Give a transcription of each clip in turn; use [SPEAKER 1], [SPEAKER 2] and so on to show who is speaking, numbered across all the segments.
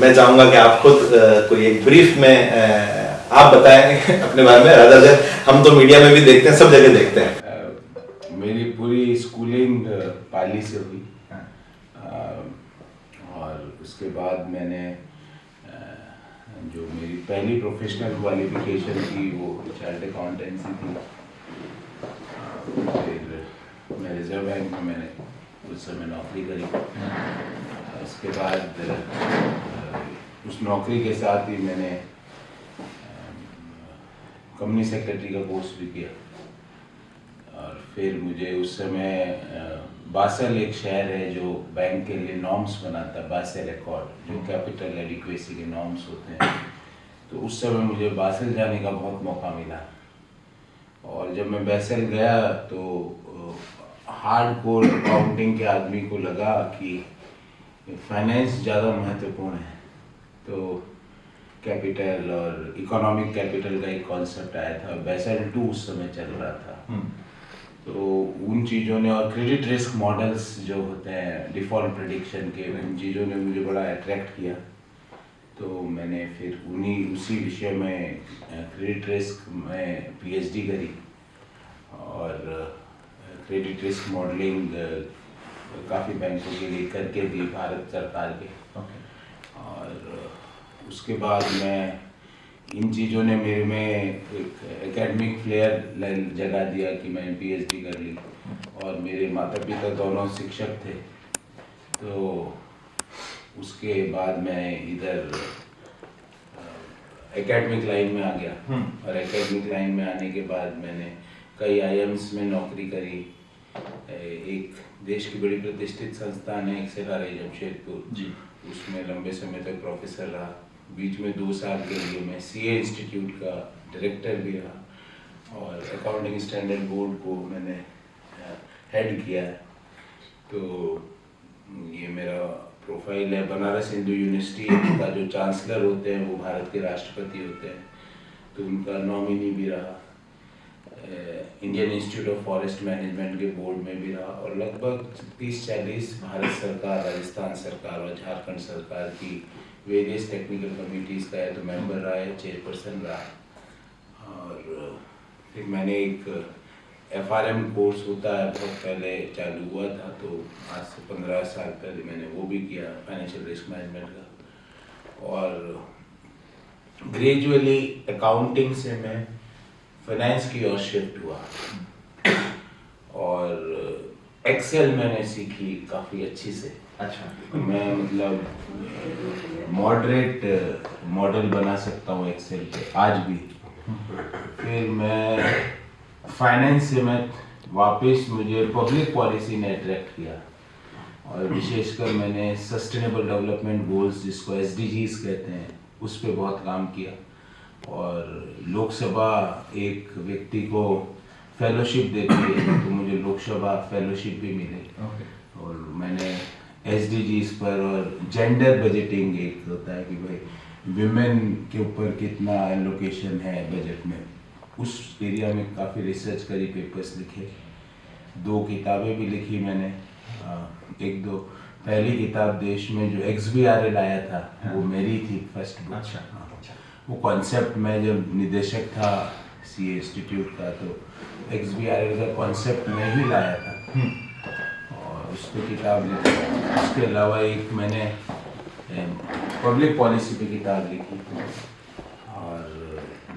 [SPEAKER 1] मैं चाहूंगा कि आप खुद कोई एक ब्रीफ में आप बताएं अपने बारे में। राजा सर, हम तो मीडिया में भी देखते हैं, सब जगह देखते हैं।
[SPEAKER 2] मेरी पूरी स्कूलिंग पाली से हुई और उसके बाद मैंने जो मेरी पहली प्रोफेशनल क्वालिफिकेशन थी वो चार्ट अकाउंटेंसी थी। फिर मैं रिजर्व बैंक में मैंने उस समय नौकरी करी। उसके बाद उस नौकरी के साथ ही मैंने कंपनी सेक्रेटरी का कोर्स भी किया। और फिर मुझे उस समय बासेल एक शहर है जो बैंक के लिए नॉर्म्स बनाता है, बासेल एकॉर्ड, जो कैपिटल एडिक्वेसी के नॉर्म्स होते हैं। तो उस समय मुझे बासेल जाने का बहुत मौका मिला। और जब मैं बासेल गया तो हार्ड कोर अकाउंटिंग के आदमी को लगा कि फाइनेंस ज़्यादा महत्वपूर्ण है। तो कैपिटल और इकोनॉमिक कैपिटल का एक कॉन्सेप्ट आया था, बासेल 2 उस समय चल रहा था। तो उन चीज़ों ने, और क्रेडिट रिस्क मॉडल्स जो होते हैं डिफ़ॉल्ट प्रेडिक्शन के, उन चीज़ों ने मुझे बड़ा अट्रैक्ट किया। तो मैंने फिर उसी विषय में क्रेडिट रिस्क में पीएचडी करी और क्रेडिट रिस्क मॉडलिंग काफ़ी बैंकों के लिए करके दी, भारत सरकार के। और उसके बाद मैं इन चीज़ों ने मेरे में एक एकेडमिक फ्लेयर जगा दिया कि मैंने पीएचडी कर ली। और मेरे माता पिता दोनों शिक्षक थे। तो उसके बाद मैं इधर एकेडमिक लाइन में आ गया। और एकेडमिक लाइन में आने के बाद मैंने कई आईएम्स में नौकरी करी। एक देश की बड़ी प्रतिष्ठित संस्थान है XLRI जमशेदपुर, उसमें लंबे समय तक प्रोफेसर रहा। बीच में 2 साल के लिए मैं सीए इंस्टीट्यूट का डायरेक्टर भी रहा और अकाउंटिंग स्टैंडर्ड बोर्ड को मैंने हेड किया। तो ये मेरा प्रोफाइल है। बनारस हिंदू यूनिवर्सिटी का जो चांसलर होते हैं वो भारत के राष्ट्रपति होते हैं, तो उनका नॉमिनी भी रहा। Indian institute of forest management के बोर्ड में भी रहा। और लगभग 30-40 भारत सरकार, राजस्थान सरकार और झारखंड सरकार की वेरियस टेक्निकल कमिटीज़ का है तो मेंबर रहा है, चेयरपर्सन रहा। और फिर मैंने एक FRM कोर्स होता है, बहुत पहले चालू हुआ था, तो आज से 15 साल पहले मैंने वो भी किया, फाइनेंशियल रिस्क मैनेजमेंट का। और ग्रेजुअली अकाउंटिंग से मैं फाइनेंस की ओर शिफ्ट हुआ। और एक्सेल मैंने सीखी काफ़ी अच्छी से।
[SPEAKER 1] अच्छा।
[SPEAKER 2] मैं मतलब मॉडरेट मॉडल बना सकता हूँ एक्सेल पे आज भी। फिर मैं फाइनेंस से मैं वापस, मुझे पब्लिक पॉलिसी ने अट्रैक्ट किया और विशेषकर मैंने सस्टेनेबल डेवलपमेंट गोल्स, जिसको SDGs कहते हैं, उस पर बहुत काम किया। और लोकसभा एक व्यक्ति को फेलोशिप देती है, तो मुझे लोकसभा फेलोशिप भी मिली। और मैंने SDGs पर, और जेंडर बजटिंग एक होता है कि भाई विमेन के ऊपर कितना एलोकेशन है बजट में, उस एरिया में काफ़ी रिसर्च करी, पेपर्स लिखे। 2 किताबें भी लिखी मैंने। एक दो पहली किताब देश में जो XBRL आया था वो मेरी थी, फर्स्ट बुक।
[SPEAKER 1] अच्छा।
[SPEAKER 2] वो कॉन्सेप्ट, मैं जब निदेशक था CA इंस्टीट्यूट का, तो XBRL का कॉन्सेप्ट मैं ही लाया था और उस पर किताब लिखी। उसके अलावा एक मैंने पब्लिक पॉलिसी पे किताब लिखी और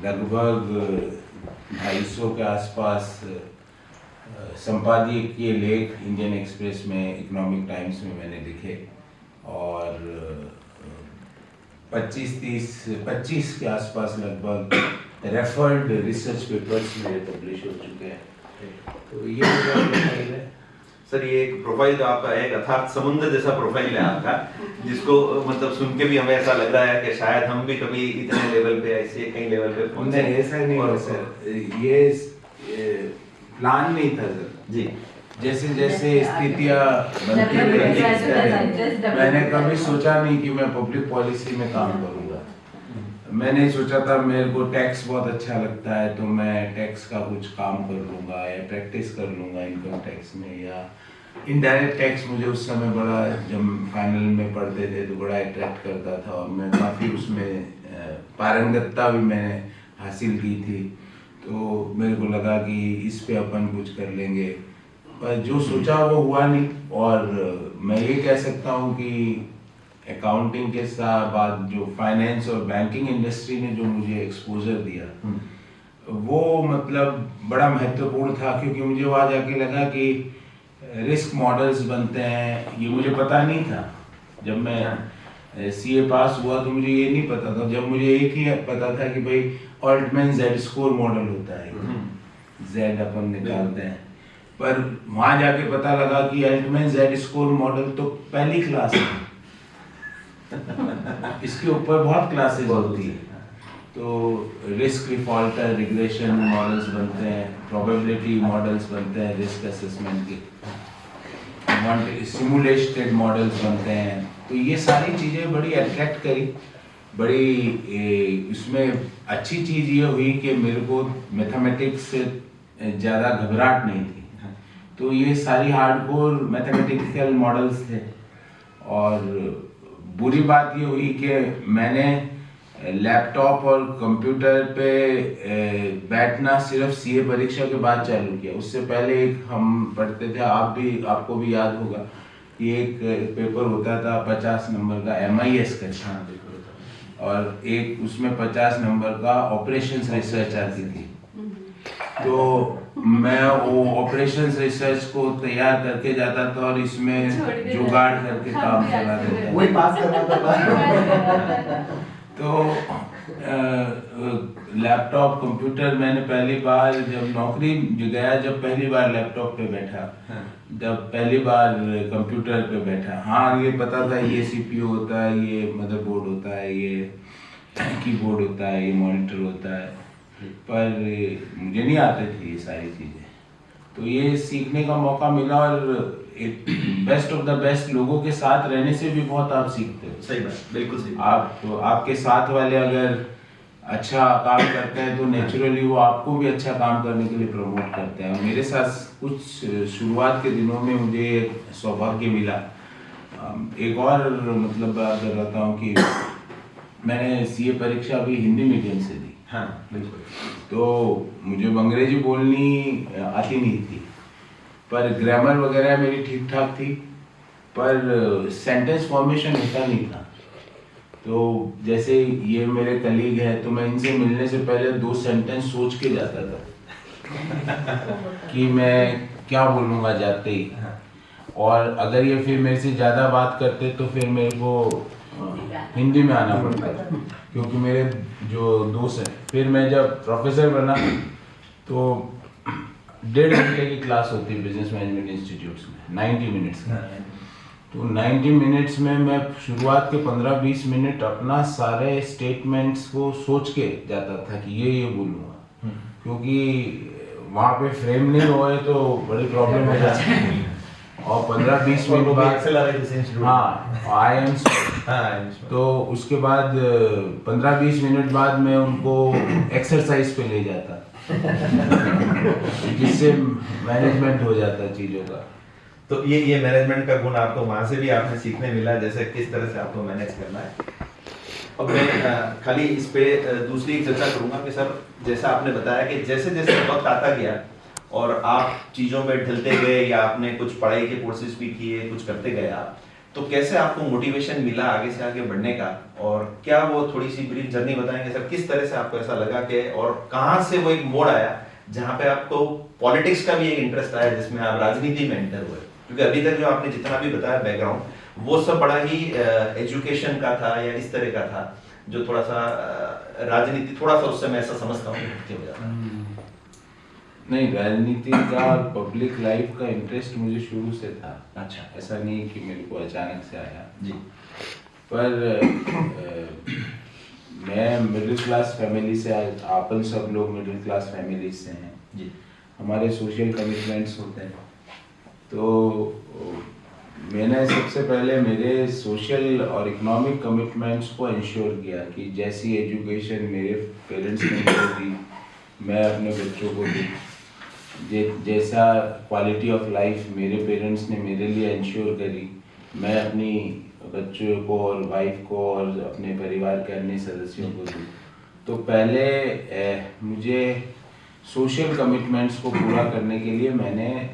[SPEAKER 2] लगभग 250 के आसपास संपादकीय लेख इंडियन एक्सप्रेस में, इकोनॉमिक टाइम्स में मैंने लिखे। और 25 के आसपास लगभग रेफर्ड रिसर्च पेपर्स मेरे पब्लिश हो चुके हैं। तो ये मेरा प्रोफाइल है
[SPEAKER 1] सर। ये एक प्रोफाइल जो आपका है, अर्थात समुद्र जैसा प्रोफाइल है आपका, जिसको मतलब सुन के भी हमें ऐसा लग रहा है कि शायद हम भी कभी इतने लेवल पे, ऐसे कई लेवल पे पहुंचे।
[SPEAKER 2] नहीं, ऐसा नहीं हो सर, ये प्लान नहीं था सर
[SPEAKER 1] जी।
[SPEAKER 2] जैसे जैसे स्थितियाँ बनती रही, मैंने कभी सोचा नहीं कि मैं पब्लिक पॉलिसी में काम करूँगा। मैंने सोचा था मेरे को टैक्स बहुत अच्छा लगता है, तो मैं टैक्स का कुछ काम कर लूँगा या प्रैक्टिस कर लूँगा इनकम टैक्स में, या इनडायरेक्ट टैक्स मुझे उस समय बड़ा, जब फाइनल में पढ़ते थे तो बड़ा अट्रैक्ट करता था और मैं काफ़ी उसमें पारंगतता भी मैंने हासिल की थी। तो मेरे को लगा कि इस पे अपन कुछ कर लेंगे, पर जो सोचा वो हुआ नहीं। और मैं ये कह सकता हूँ कि अकाउंटिंग के साथ बाद जो फाइनेंस और बैंकिंग इंडस्ट्री ने जो मुझे एक्सपोजर दिया वो मतलब बड़ा महत्वपूर्ण था, क्योंकि मुझे वहाँ जाके लगा कि रिस्क मॉडल्स बनते हैं, ये मुझे पता नहीं था। जब मैं सीए पास हुआ तो मुझे ये नहीं पता था। जब मुझे एक ही पता था कि भाई ऑल्टमैन जेड स्कोर मॉडल होता है, जेड अपन निकालते हैं, पर वहाँ जाके पता लगा कि ऑल्टमैन जेड स्कोर मॉडल तो पहली क्लास है इसके ऊपर बहुत क्लासेस होती है। तो रिस्क डिफॉल्टर रिग्रेशन मॉडल्स बनते हैं, प्रोबेबिलिटी मॉडल्स बनते हैं रिस्क असेसमेंट के, सिमुलेटेड मॉडल्स बनते हैं। तो ये सारी चीज़ें बड़ी अट्रैक्ट करी, बड़ी इसमें अच्छी चीज़ ये हुई कि मेरे को मैथमेटिक्स से ज़्यादा घबराहट नहीं थी। तो ये सारी हार्डकोर मैथमेटिकल मॉडल्स थे। और बुरी बात ये हुई कि मैंने लैपटॉप और कंप्यूटर पे बैठना सिर्फ सीए परीक्षा के बाद चालू किया। उससे पहले एक हम पढ़ते थे, आपको भी याद होगा कि एक पेपर होता था 50 नंबर का MIS का, और एक उसमें 50 नंबर का ऑपरेशंस रिसर्च आती थी। तो मैं वो ऑपरेशंस रिसर्च को तैयार करके जाता था और इसमें जुगाड़ करके काम चला देता था,
[SPEAKER 3] वही पास करना था।
[SPEAKER 2] तो लैपटॉप कंप्यूटर मैंने पहली बार जब नौकरी गया, जब पहली बार लैपटॉप पे बैठा, जब पहली बार कंप्यूटर पे बैठा, हाँ ये पता था ये CPU होता है, ये मदरबोर्ड होता है, ये कीबोर्ड होता है, ये मॉनिटर होता है, पर मुझे नहीं आते थे ये सारी चीज़ें। तो ये सीखने का मौका मिला और एक बेस्ट ऑफ द बेस्ट लोगों के साथ रहने से भी बहुत आप सीखते हो।
[SPEAKER 1] सही बात, बिल्कुल सही।
[SPEAKER 2] आपके साथ वाले अगर अच्छा काम करते हैं तो नेचुरली वो आपको भी अच्छा काम करने के लिए प्रमोट करते हैं। मेरे साथ कुछ शुरुआत के दिनों में मुझे सौभाग्य मिला। एक और मतलब बात कर रहा हूँ कि मैंने सीए परीक्षा भी हिंदी मीडियम से दी।
[SPEAKER 1] हाँ बिल्कुल।
[SPEAKER 2] तो मुझे अंग्रेजी बोलनी आती नहीं थी, पर ग्रामर वगैरह मेरी ठीक ठाक थी, पर सेंटेंस फॉर्मेशन होता नहीं था। तो जैसे ये मेरे कलीग हैं, तो मैं इनसे मिलने से पहले 2 सेंटेंस सोच के जाता था कि मैं क्या बोलूँगा जाते ही, और अगर ये फिर मेरे से ज़्यादा बात करते तो फिर मेरे को हिंदी में आना पड़ता था, क्योंकि मेरे जो दोस्त हैं। फिर मैं जब प्रोफेसर बना तो 1.5 घंटे की क्लास होती है बिजनेस मैनेजमेंट इंस्टीट्यूट्स में, 90 मिनट्स का। तो 90 मिनट्स में मैं शुरुआत के 15-20 मिनट अपना सारे स्टेटमेंट्स को सोच के जाता था कि ये बोलूँगा, क्योंकि वहाँ पे फ्रेम नहीं हुए तो बड़ी प्रॉब्लम हो जाती है। और 15-20 मिनट बाद तो उसके बाद 15-20 मिनट बाद मैं उनको एक्सरसाइज पे ले जाता जिससे मैनेजमेंट हो जाता चीज़ों का।
[SPEAKER 1] तो ये मैनेजमेंट का गुण आपको वहां से भी आपने सीखने मिला, जैसे किस तरह से आपको मैनेज करना है। अब मैं खाली इस पे दूसरी चर्चा करूंगा कि सर जैसा आपने बताया कि जैसे जैसे वक्त आता गया और आप चीज़ों में ढलते गए या आपने कुछ पढ़ाई के कोर्सेज भी किए, कुछ करते गए आप, तो कैसे आपको मोटिवेशन मिला आगे से आगे बढ़ने का, और क्या वो थोड़ी सी ब्रीफ जर्नी बताएंगे सर, किस तरह से आपको ऐसा लगा कि, और कहाँ से वो एक मोड़ आया जहाँ पे आपको पॉलिटिक्स का भी एक इंटरेस्ट आया जिसमें आप राजनीति में एंटर हुए? क्योंकि अभी तक जो आपने जितना भी बताया बैकग्राउंड वो सब बड़ा ही एजुकेशन का था या इस तरह का था, जो थोड़ा सा राजनीति थोड़ा सा उस समय ऐसा समझता हूँ
[SPEAKER 2] नहीं, राजनीति का पब्लिक लाइफ का इंटरेस्ट मुझे शुरू से था।
[SPEAKER 1] अच्छा,
[SPEAKER 2] ऐसा नहीं कि मेरे को अचानक से आया
[SPEAKER 1] जी।
[SPEAKER 2] पर मैं मिडिल क्लास फैमिली से, अपन सब लोग मिडिल क्लास फैमिली से हैं
[SPEAKER 1] जी।
[SPEAKER 2] हमारे सोशल कमिटमेंट्स होते हैं, तो मैंने सबसे पहले मेरे सोशल और इकोनॉमिक कमिटमेंट्स को इंश्योर किया कि जैसी एजुकेशन मेरे पेरेंट्स ने मुझे दी मैं अपने बच्चों को दी। जैसा क्वालिटी ऑफ लाइफ मेरे पेरेंट्स ने मेरे लिए इंश्योर करी, मैं अपनी बच्चों को और वाइफ को और अपने परिवार के अन्य सदस्यों को दूँ। तो पहले मुझे सोशल कमिटमेंट्स को पूरा करने के लिए मैंने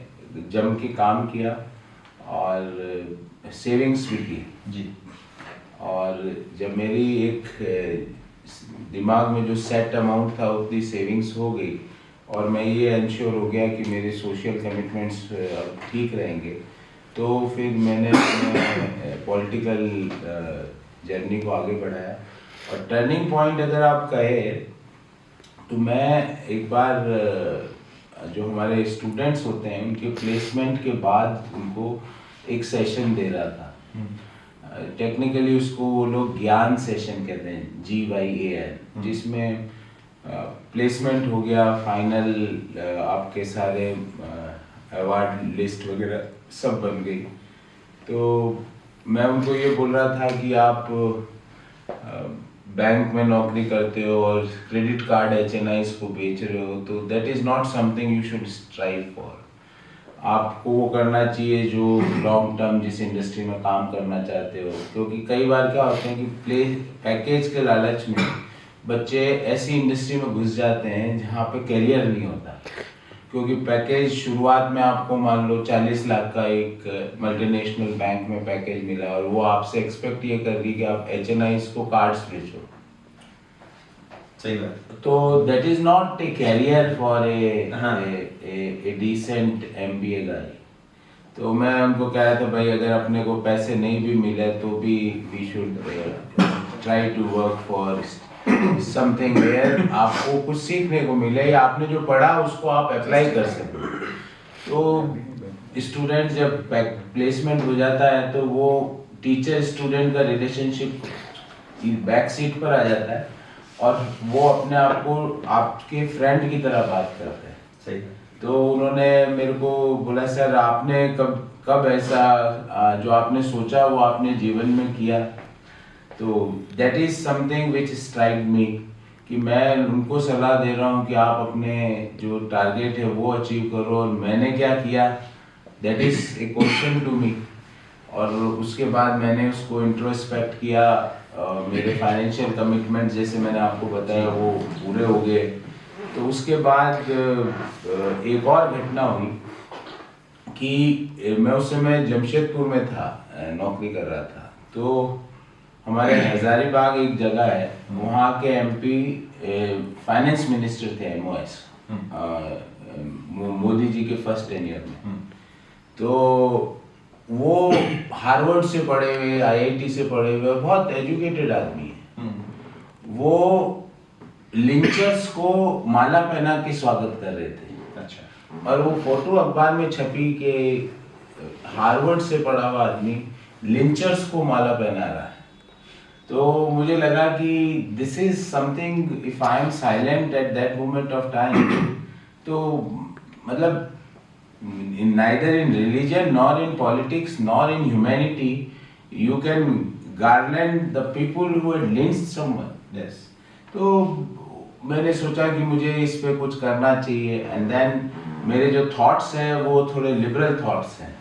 [SPEAKER 2] जम के काम किया और सेविंग्स भी की
[SPEAKER 1] जी।
[SPEAKER 2] और जब मेरी एक दिमाग में जो सेट अमाउंट था उतनी सेविंग्स हो गई और मैं ये इंश्योर हो गया कि मेरे सोशल कमिटमेंट्स अब ठीक रहेंगे, तो फिर मैंने पॉलिटिकल जर्नी को आगे बढ़ाया। और टर्निंग पॉइंट अगर आप कहें तो मैं एक बार जो हमारे स्टूडेंट्स होते हैं उनके प्लेसमेंट के बाद उनको एक सेशन दे रहा था। टेक्निकली उसको वो लोग ज्ञान सेशन कहते हैं, GYAN, जिसमें प्लेसमेंट हो गया, फाइनल आपके सारे अवार्ड लिस्ट वगैरह सब बन गई। तो मैं उनको ये बोल रहा था कि आप बैंक में नौकरी करते हो और क्रेडिट कार्ड HNIs को बेच रहे हो, तो that is not something you should strive for. आपको वो करना चाहिए जो लॉन्ग टर्म जिस इंडस्ट्री में काम करना चाहते हो, क्योंकि कई बार क्या होता है कि पैकेज के लालच में बच्चे ऐसी इंडस्ट्री में घुस जाते हैं जहाँ पे करियर नहीं होता, क्योंकि पैकेज शुरुआत में आपको मान लो 40 लाख का एक मल्टीनेशनल बैंक में पैकेज मिला और वो आपसे एक्सपेक्ट ये कर रही कि आप HNIs को कार्ड्स बेचो।
[SPEAKER 1] सही बात।
[SPEAKER 2] तो that is not a career for a decent MBA guy. तो मैं उनको कह रहा था भाई अगर अपने को पैसे नहीं भी मिले तो भी we should try to work for something where आपको कुछ सीखने को मिले या आपने जो पढ़ा उसको आप अप्लाई कर सको। तो स्टूडेंट जब प्लेसमेंट हो जाता है तो वो टीचर स्टूडेंट का रिलेशनशिप बैक सीट पर आ जाता है और वो अपने आप को आपके फ्रेंड की तरह बात करते हैं।
[SPEAKER 1] सही।
[SPEAKER 2] तो उन्होंने मेरे को बोला सर आपने कब ऐसा जो आपने सोचा वो आपने जीवन में किया। तो that is something which strike मी कि मैं उनको सलाह दे रहा हूँ कि आप अपने जो टारगेट है वो अचीव करो और मैंने क्या किया, that is a question to me. और उसके बाद मैंने उसको इंट्रोस्पेक्ट किया, मेरे फाइनेंशियल कमिटमेंट जैसे मैंने आपको बताया वो पूरे हो गए। तो उसके बाद एक और घटना हुई कि मैं उस समय जमशेदपुर में था, नौकरी कर रहा था। तो हमारे हजारीबाग एक जगह है, वहाँ के MP फाइनेंस मिनिस्टर थे MOS, मोदी जी के फर्स्ट टेन्योर में। तो वो हार्वर्ड से पढ़े हुए, IIT से पढ़े हुए बहुत एजुकेटेड आदमी है। वो लिंचर्स को माला पहना के स्वागत कर रहे थे।
[SPEAKER 1] अच्छा।
[SPEAKER 2] और वो फोटो अखबार में छपी कि हार्वर्ड से पढ़ा हुआ आदमी लिंचर्स को माला पहना रहा है। तो मुझे लगा कि this is something, if I am silent at that moment of time, तो मतलब neither in religion nor in politics nor in humanity you can garland the people who had lynched someone.
[SPEAKER 1] Yes.
[SPEAKER 2] तो मैंने सोचा कि मुझे इस पे कुछ करना चाहिए एंड देन मेरे जो थॉट्स हैं वो थोड़े लिबरल थॉट्स हैं।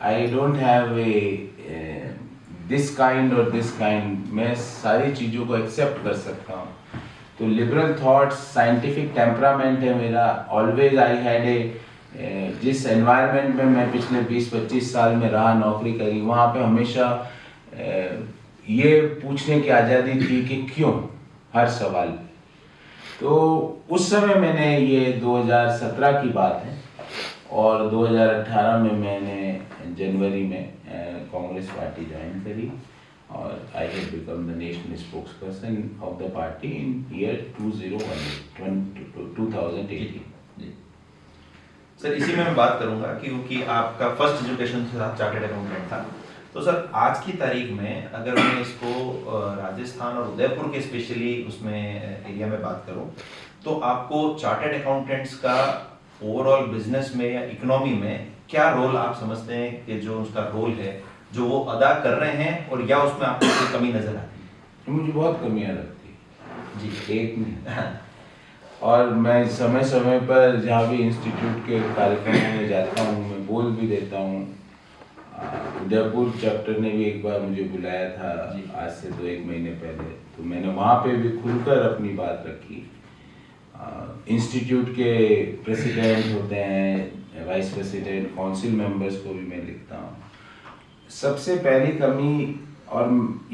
[SPEAKER 2] I don't have a this kind और दिस काइंड, मैं सारी चीज़ों को एक्सेप्ट कर सकता हूँ। तो लिबरल थॉट्स, साइंटिफिक टेम्परामेंट है मेरा। ऑलवेज आई हैड ए जिस एनवायरनमेंट में मैं पिछले 20-25 साल में रहा, नौकरी करी, वहाँ पे हमेशा ये पूछने की आज़ादी थी कि क्यों, हर सवाल। तो उस समय मैंने ये 2017 की बात है और 2018 में मैंने जनवरी में कांग्रेस पार्टी ज्वाइन करी और I have become the national spokesperson of the party in year 2018।
[SPEAKER 1] Sir इसी में मैं बात करूंगा क्योंकि आपका फर्स्ट एजुकेशन चार्टर्ड अकाउंटेंट था। तो सर आज की तारीख में अगर मैं इसको राजस्थान और उदयपुर के स्पेशली उसमें एरिया में बात करूं तो आपको चार्टर्ड अकाउंटेंट्स का ओवरऑल बिजनेस में या इकोनॉमी में क्या रोल आप समझते हैं कि जो उसका रोल है जो वो अदा कर रहे हैं, और या उसमें आपको कोई कमी नजर आती है?
[SPEAKER 2] मुझे बहुत कमियां लगती है जी। एक और मैं समय समय पर जहाँ भी इंस्टीट्यूट के कार्यक्रमों में जाता हूँ मैं बोल भी देता हूँ। उदयपुर चैप्टर ने भी एक बार मुझे बुलाया था आज से 2-1 महीने पहले, तो मैंने वहाँ पे भी खुलकर अपनी बात रखी। इंस्टीट्यूट के प्रेसिडेंट होते हैं, वाइस प्रेसिडेंट, काउंसिल मेंबर्स को भी मैं लिखता हूँ। सबसे पहली कमी, और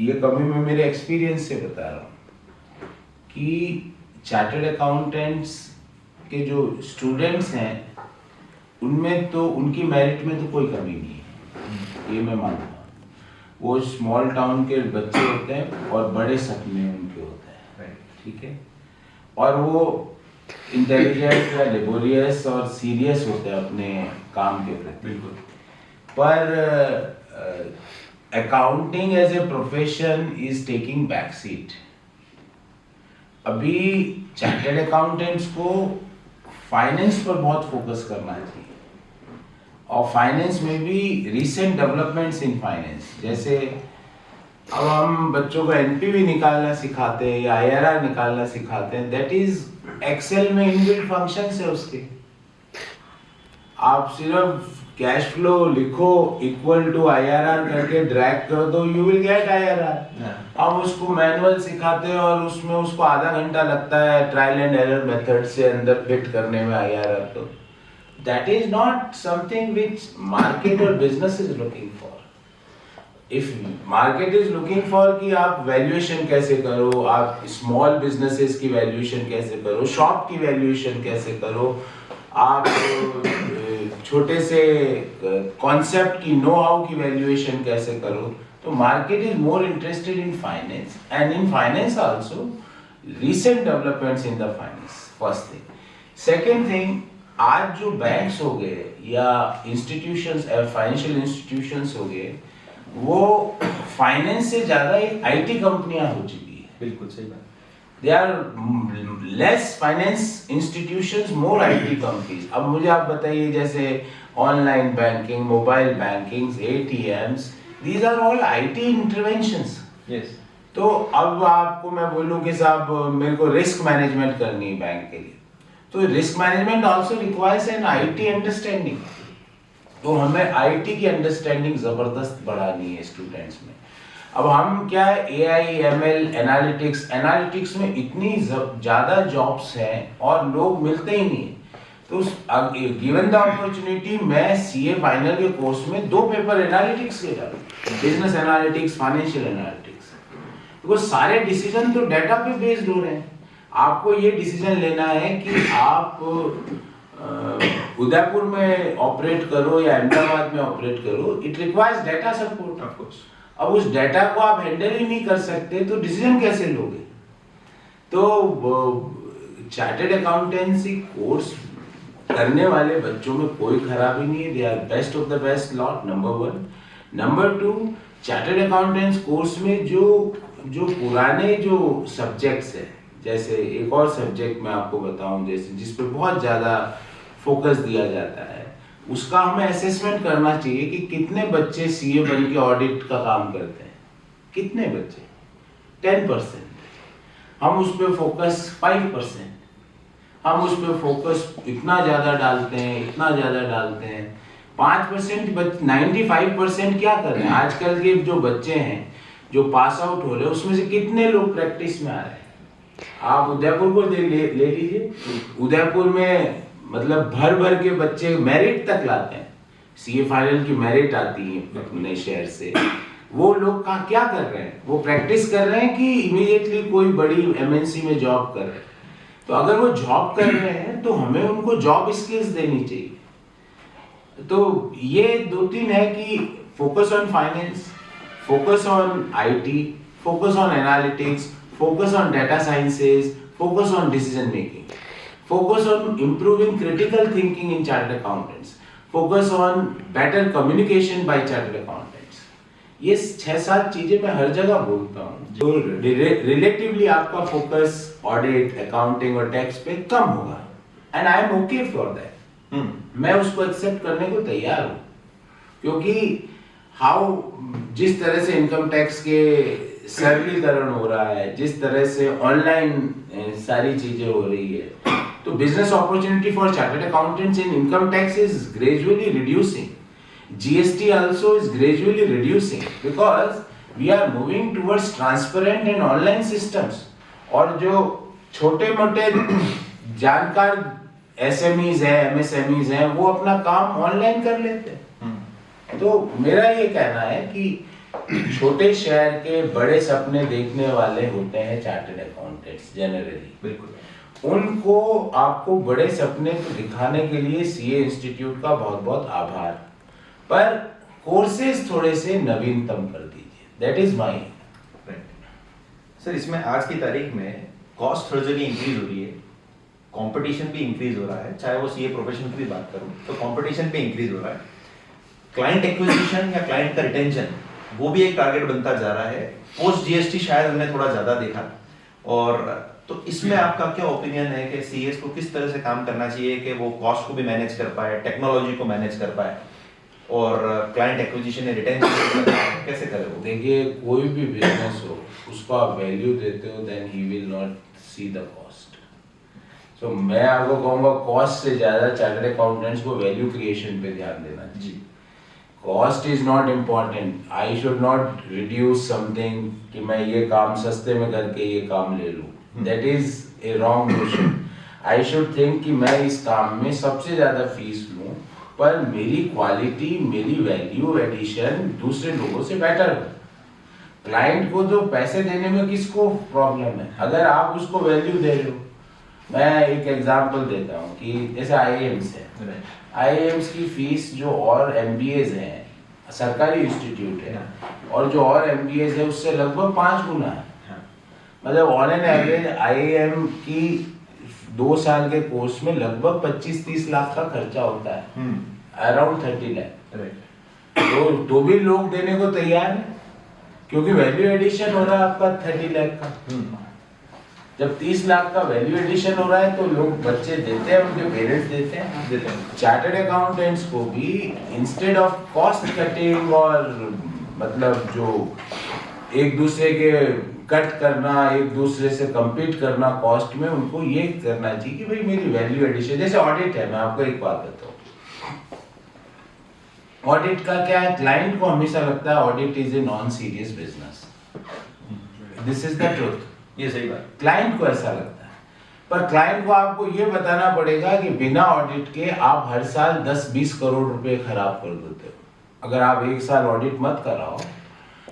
[SPEAKER 2] ये कमी मैं मेरे एक्सपीरियंस से बता रहा हूँ, कि चार्टर्ड अकाउंटेंट्स के जो स्टूडेंट्स हैं उनमें तो उनकी मेरिट में तो कोई कमी नहीं है, ये मैं मानता हूँ। वो स्मॉल टाउन के बच्चे होते हैं और बड़े सपने उनके होते हैं, ठीक है, और वो इंटेलिजेंट या लेबोरियस और सीरियस होते हैं अपने काम के प्रति।
[SPEAKER 1] बिल्कुल।
[SPEAKER 2] पर accounting as a profession is taking back seat. अभी चार्टर्ड अकाउंटेंट्स को फाइनेंस पर बहुत फोकस करना चाहिए, और फाइनेंस में भी रीसेंट डेवलपमेंट्स इन फाइनेंस, जैसे अब हम बच्चों को एनपीवी निकालना सिखाते हैं या आईआरआर निकालना सिखाते हैं, दैट इज एक्सेल में इनबिल्ट फंक्शंस है उसके। आप सिर्फ कैश फ्लो लिखो इक्वल टू आईआरआर करके ड्रैग कर दो, यू विल गेट आईआरआर। हम उसको मैनुअल सिखाते हैं और उसमें उसको आधा घंटा लगता है ट्रायल एंड एरर मेथड से अंदर फिट करने में आईआरआर। तो that is not something which market और business is looking for. If market is looking for कि आप वैल्यूएशन कैसे करो, आप स्मॉल बिजनेसेस की वैल्यूएशन कैसे करो, शॉप की वैल्यूएशन कैसे करो, आप छोटे से कॉन्सेप्ट की नो हाउ की वैल्यूएशन कैसे करो, तो market is more interested in finance and in finance also recent developments in the finance. First thing. Second thing, आज जो बैंक्स हो गए या इंस्टीट्यूशंस, फाइनेंशियल इंस्टीट्यूशंस हो गए, वो फाइनेंस से ज्यादा आईटी कंपनियां हो चुकी है।
[SPEAKER 1] बिल्कुल सही बात।
[SPEAKER 2] They are less finance institutions, more IT companies. अब मुझे आप बताइए, जैसे online banking, mobile banking, ATMs, these are all IT interventions.
[SPEAKER 1] Yes.
[SPEAKER 2] तो अब आपको मैं बोलूँ कि साहब मेरे को रिस्क मैनेजमेंट करनी है बैंक के लिए, तो risk management also requires N IT understanding. तो हमें IT की अंडरस्टैंडिंग जबरदस्त बढ़ानी है स्टूडेंट्स में। अब हम क्या है, AI, ML, एनालिटिक्स में इतनी ज्यादा जॉब्स हैं और लोग मिलते ही नहीं। तो गिवन द अपॉर्चुनिटी, मैं सीए फाइनल के कोर्स में 2 पेपर एनालिटिक्स के डालूं, business analytics, financial analytics, because सारे डिसीजन तो डेटा पे बेस्ड हो रहे हैं। आपको ये डिसीजन लेना है कि आप उदयपुर में ऑपरेट करो या अहमदाबाद में ऑपरेट करो, it requires data support.
[SPEAKER 1] Of course.
[SPEAKER 2] अब उस डेटा को आप हैंडल ही नहीं कर सकते तो डिसीजन कैसे लोगे? तो चार्टर्ड अकाउंटेंसी कोर्स करने वाले बच्चों में कोई खराबी नहीं है, they are best of the best lot, number 1। Number 2, chartered accountants course में जो पुराने जो सब्जेक्ट्स है, जैसे एक और सब्जेक्ट मैं आपको बताऊं, जैसे जिस पे बहुत ज्यादा फोकस दिया जाता है, उसका हमें असेसमेंट करना चाहिए कि कितने बच्चे सीए बन के ऑडिट का काम करते हैं। कितने बच्चे? 10%। हम उस पे फोकस 5%, हम उस पे फोकस इतना ज्यादा डालते हैं 5%। 95% क्या कर रहे हैं? आजकल के जो बच्चे हैं जो पास आउट हो रहे हैं, उसमें से कितने लोग प्रैक्टिस में आ रहे हैं? आप उदयपुर को ले लीजिए, उदयपुर में मतलब भर के बच्चे मेरिट तक लाते हैं, सीए फाइनल की मेरिट आती है अपने शहर से। वो लोग क्या कर रहे हैं? वो प्रैक्टिस कर रहे हैं कि इमीडिएटली कोई बड़ी एमएनसी में जॉब कर रहे हैं। तो अगर वो जॉब कर रहे हैं तो हमें उनको जॉब स्किल्स देनी चाहिए। तो ये 2-3 है कि focus on finance, focus on IT, focus on analytics, focus on data sciences, focus on decision making, focus on improving critical thinking in chartered accountants, focus on better communication by chartered accountants. ये 6-7 चीजें मैं हर जगह बोलता हूँ। जो relatively आपका focus audit, accounting और tax पे कम होगा, and I am okay for that. मैं उसको एक्सेप्ट करने को तैयार हूँ, क्योंकि जिस तरह से इनकम टैक्स के सरलीकरण हो रहा है, जिस तरह से ऑनलाइन सारी चीजें हो रही है, तो business opportunity for chartered accountants in income tax is gradually reducing. GST also is gradually reducing because we are moving towards transparent and online systems. और जो छोटे मोटे जानकार SMEs हैं, MSMEs हैं, वो अपना काम ऑनलाइन कर लेते हैं. तो मेरा ये कहना है कि छोटे शहर के बड़े सपने देखने वाले होते हैं चार्टर्ड अकाउंटेंट्स जनरली.
[SPEAKER 1] बिल्कुल.
[SPEAKER 2] उनको आपको बड़े सपने तो दिखाने के लिए CA इंस्टीट्यूट का बहुत बहुत आभार, पर कोर्सेज थोड़े से नवीनतम कर दीजिए. That is my.
[SPEAKER 1] सर, इसमें आज की तारीख में कॉस्ट हर जगह इंक्रीज हो रही है, कंपटीशन भी इंक्रीज हो रहा है. चाहे वो सीए प्रोफेशन की भी बात करूं तो कंपटीशन भी इंक्रीज हो रहा है. क्लाइंट एक्विजिशन या क्लाइंट का रिटेंशन वो भी एक टारगेट बनता जा रहा है. पोस्ट जीएसटी शायद हमने थोड़ा ज्यादा देखा. और तो इसमें आपका क्या ओपिनियन है कि सीएस को किस तरह से काम करना चाहिए कि वो कॉस्ट को भी मैनेज कर पाए, टेक्नोलॉजी को मैनेज कर पाए और क्लाइंट एक्विजिशन या रिटेंशन कैसे करे वो?
[SPEAKER 2] देखिए, कोई भी बिजनेस हो उसको आप वैल्यू देते हो, then he will not see the cost. So मैं आपको कहूंगा कॉस्ट से ज्यादा चार्टर्ड अकाउंटेंट्स को वैल्यू क्रिएशन पे ध्यान देना चाहिए. Cost is not important. I should not reduce something कि मैं ये काम सस्ते में करके ये काम ले लूं. That is A wrong notion. I should think कि मैं इस काम में सबसे ज्यादा फीस लूं, पर मेरी क्वालिटी, मेरी वैल्यू एडिशन दूसरे लोगों से बेटर हो. क्लाइंट को तो पैसे देने में किसको प्रॉब्लम है, अगर आप उसको वैल्यू दे रहे हो. मैं एक एग्जांपल देता हूँ कि जैसे IIMs है. IIMs की फीस जो और MBAs हैं, सरकारी इंस्टीट्यूट है, और जो और MBAs है उससे लगभग 5 गुना है. मतलब ऑन एन एवरेज IIM की 2 साल के कोर्स में लगभग 25-30 लाख का खर्चा होता है, अराउंड 30 लाख. तो भी लोग देने को तैयार है क्योंकि वैल्यू एडिशन हो रहा है आपका 30 लाख का. जब 30 लाख का वैल्यू एडिशन हो रहा है तो लोग, बच्चे देते हैं, उनके पेरेंट्स देते हैं. चार्टर्ड अकाउंटेंट्स को भी इंस्टेड ऑफ कॉस्ट कटिंग और मतलब जो एक दूसरे के कट करना, एक दूसरे से compete करना कॉस्ट में, उनको ये करना चाहिए कि भाई मेरी वैल्यू एडिशन. जैसे ऑडिट है, मैं आपको एक बात बताऊं. ऑडिट का क्या है, क्लाइंट को हमेशा लगता है audit is a non serious business. This is the truth.
[SPEAKER 1] ये सही बात.
[SPEAKER 2] क्लाइंट को ऐसा लगता है, पर क्लाइंट को आपको ये बताना पड़ेगा कि बिना ऑडिट के आप हर साल 10-20 करोड़ रुपए खराब कर देते हो. अगर आप एक साल ऑडिट मत कराओ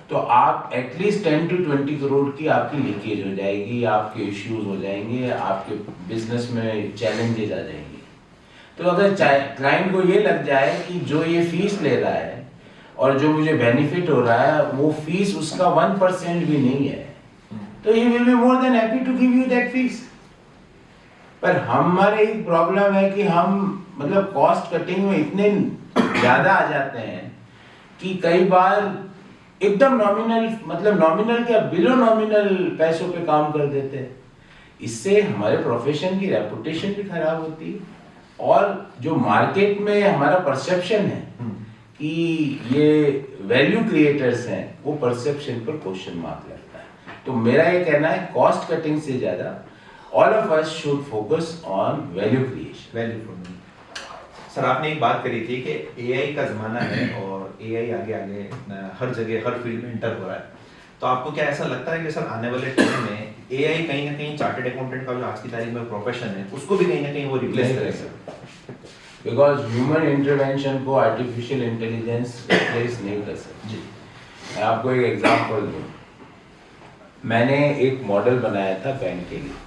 [SPEAKER 2] तो आप एटलीस्ट 10 to 20 करोड़ की आपकी लीकेज हो जाएगी, आपके इश्यूज हो जाएंगे, आपके बिजनेस में चैलेंजेस आ जाएंगे. तो अगर क्लाइंट को ये लग जाए कि जो ये फीस ले रहा है और जो मुझे बेनिफिट हो रहा है वो फीस उसका 1% भी नहीं है, तो he will be more than happy to give you that fees. पर हमारे एक प्रॉब्लम है कि हम मतलब कॉस्ट कटिंग में इतने ज्यादा आ जाते हैं कि कई बार एकदम नॉमिनल, मतलब नॉमिनल क्या बिलो नॉमिनल पैसों पे काम कर देते हैं. इससे हमारे प्रोफेशन की रेपुटेशन भी खराब होती है और जो मार्केट में हमारा परसेप्शन है कि ये वैल्यू क्रिएटर्स हैं, वो परसेप्शन पर क्वेश्चन मार्क लगता है. तो मेरा ये कहना है कॉस्ट कटिंग से ज्यादा all of us should focus on value creation.
[SPEAKER 1] Value for money. Sir, आपने एक बात करी थी कि एआई का जमाना है और एआई आगे आगे हर जगह हर फील्ड में इंटर हो रहा है. तो आपको क्या ऐसा लगता है कि सर आने वाले टाइम में एआई कहीं ना कहीं चार्टर्ड अकाउंटेंट का जो आज की तारीख में प्रोफेशन है उसको भी कहीं ना कहीं वो रिप्लेस करेगा?
[SPEAKER 2] बिकॉज ह्यूमन इंटरवेंशन को आर्टिफिशियल इंटेलिजेंस रिप्लेस नहीं कर सकती. मैं आपको एक एग्जांपल दूं. मैंने एक मॉडल बनाया था बैंक के लिए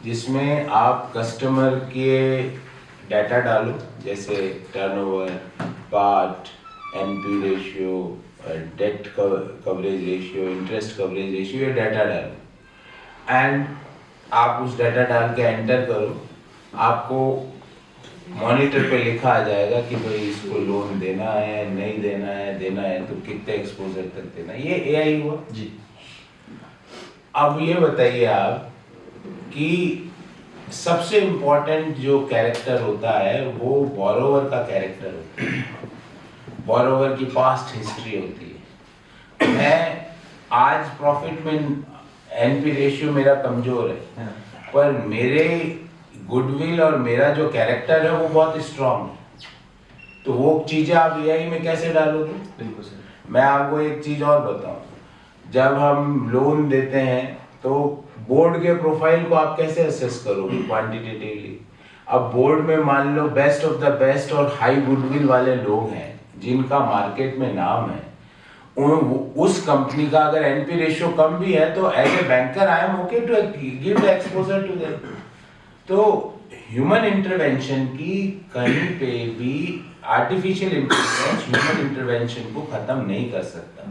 [SPEAKER 2] जिसमें आप कस्टमर के डाटा डालो, जैसे turnover, part, NP ratio, debt coverage ratio, interest coverage ratio, ये डाटा डालो एंड आप उस डाटा डाल के एंटर करो. आपको मॉनिटर पे लिखा आ जाएगा कि भाई इसको लोन देना है, नहीं देना है, देना है तो कितने एक्सपोजर तक देना है. ये एआई हुआ जी. अब ये बताइए आप कि सबसे इम्पोर्टेंट जो कैरेक्टर होता है वो बोरोवर का कैरेक्टर होता है. बोरोवर की पास्ट हिस्ट्री होती है. मैं आज प्रॉफिट में एनपी रेशियो मेरा कमजोर है,
[SPEAKER 1] हाँ।
[SPEAKER 2] पर मेरे गुडविल और मेरा जो कैरेक्टर है वो बहुत स्ट्रांग है। तो वो चीजें आप एआई में कैसे डालोगे?
[SPEAKER 1] बिल्कुल सर।
[SPEAKER 2] मैं आपको एक चीज और बताऊं, जब हम लोन देते हैं तो बोर्ड के प्रोफाइल को आप कैसे असेस करोगे क्वांटिटेटिवली? अब बोर्ड में मान लो बेस्ट ऑफ द बेस्ट और हाई गुडविल वाले लोग हैं जिनका मार्केट में नाम है, उस कंपनी का अगर एनपी रेशियो कम भी है तो as a banker I am okay to give the exposure to them. तो ह्यूमन इंटरवेंशन की कहीं पे भी आर्टिफिशियल इंटेलिजेंस ह्यूमन इंटरवेंशन को खत्म नहीं कर सकता,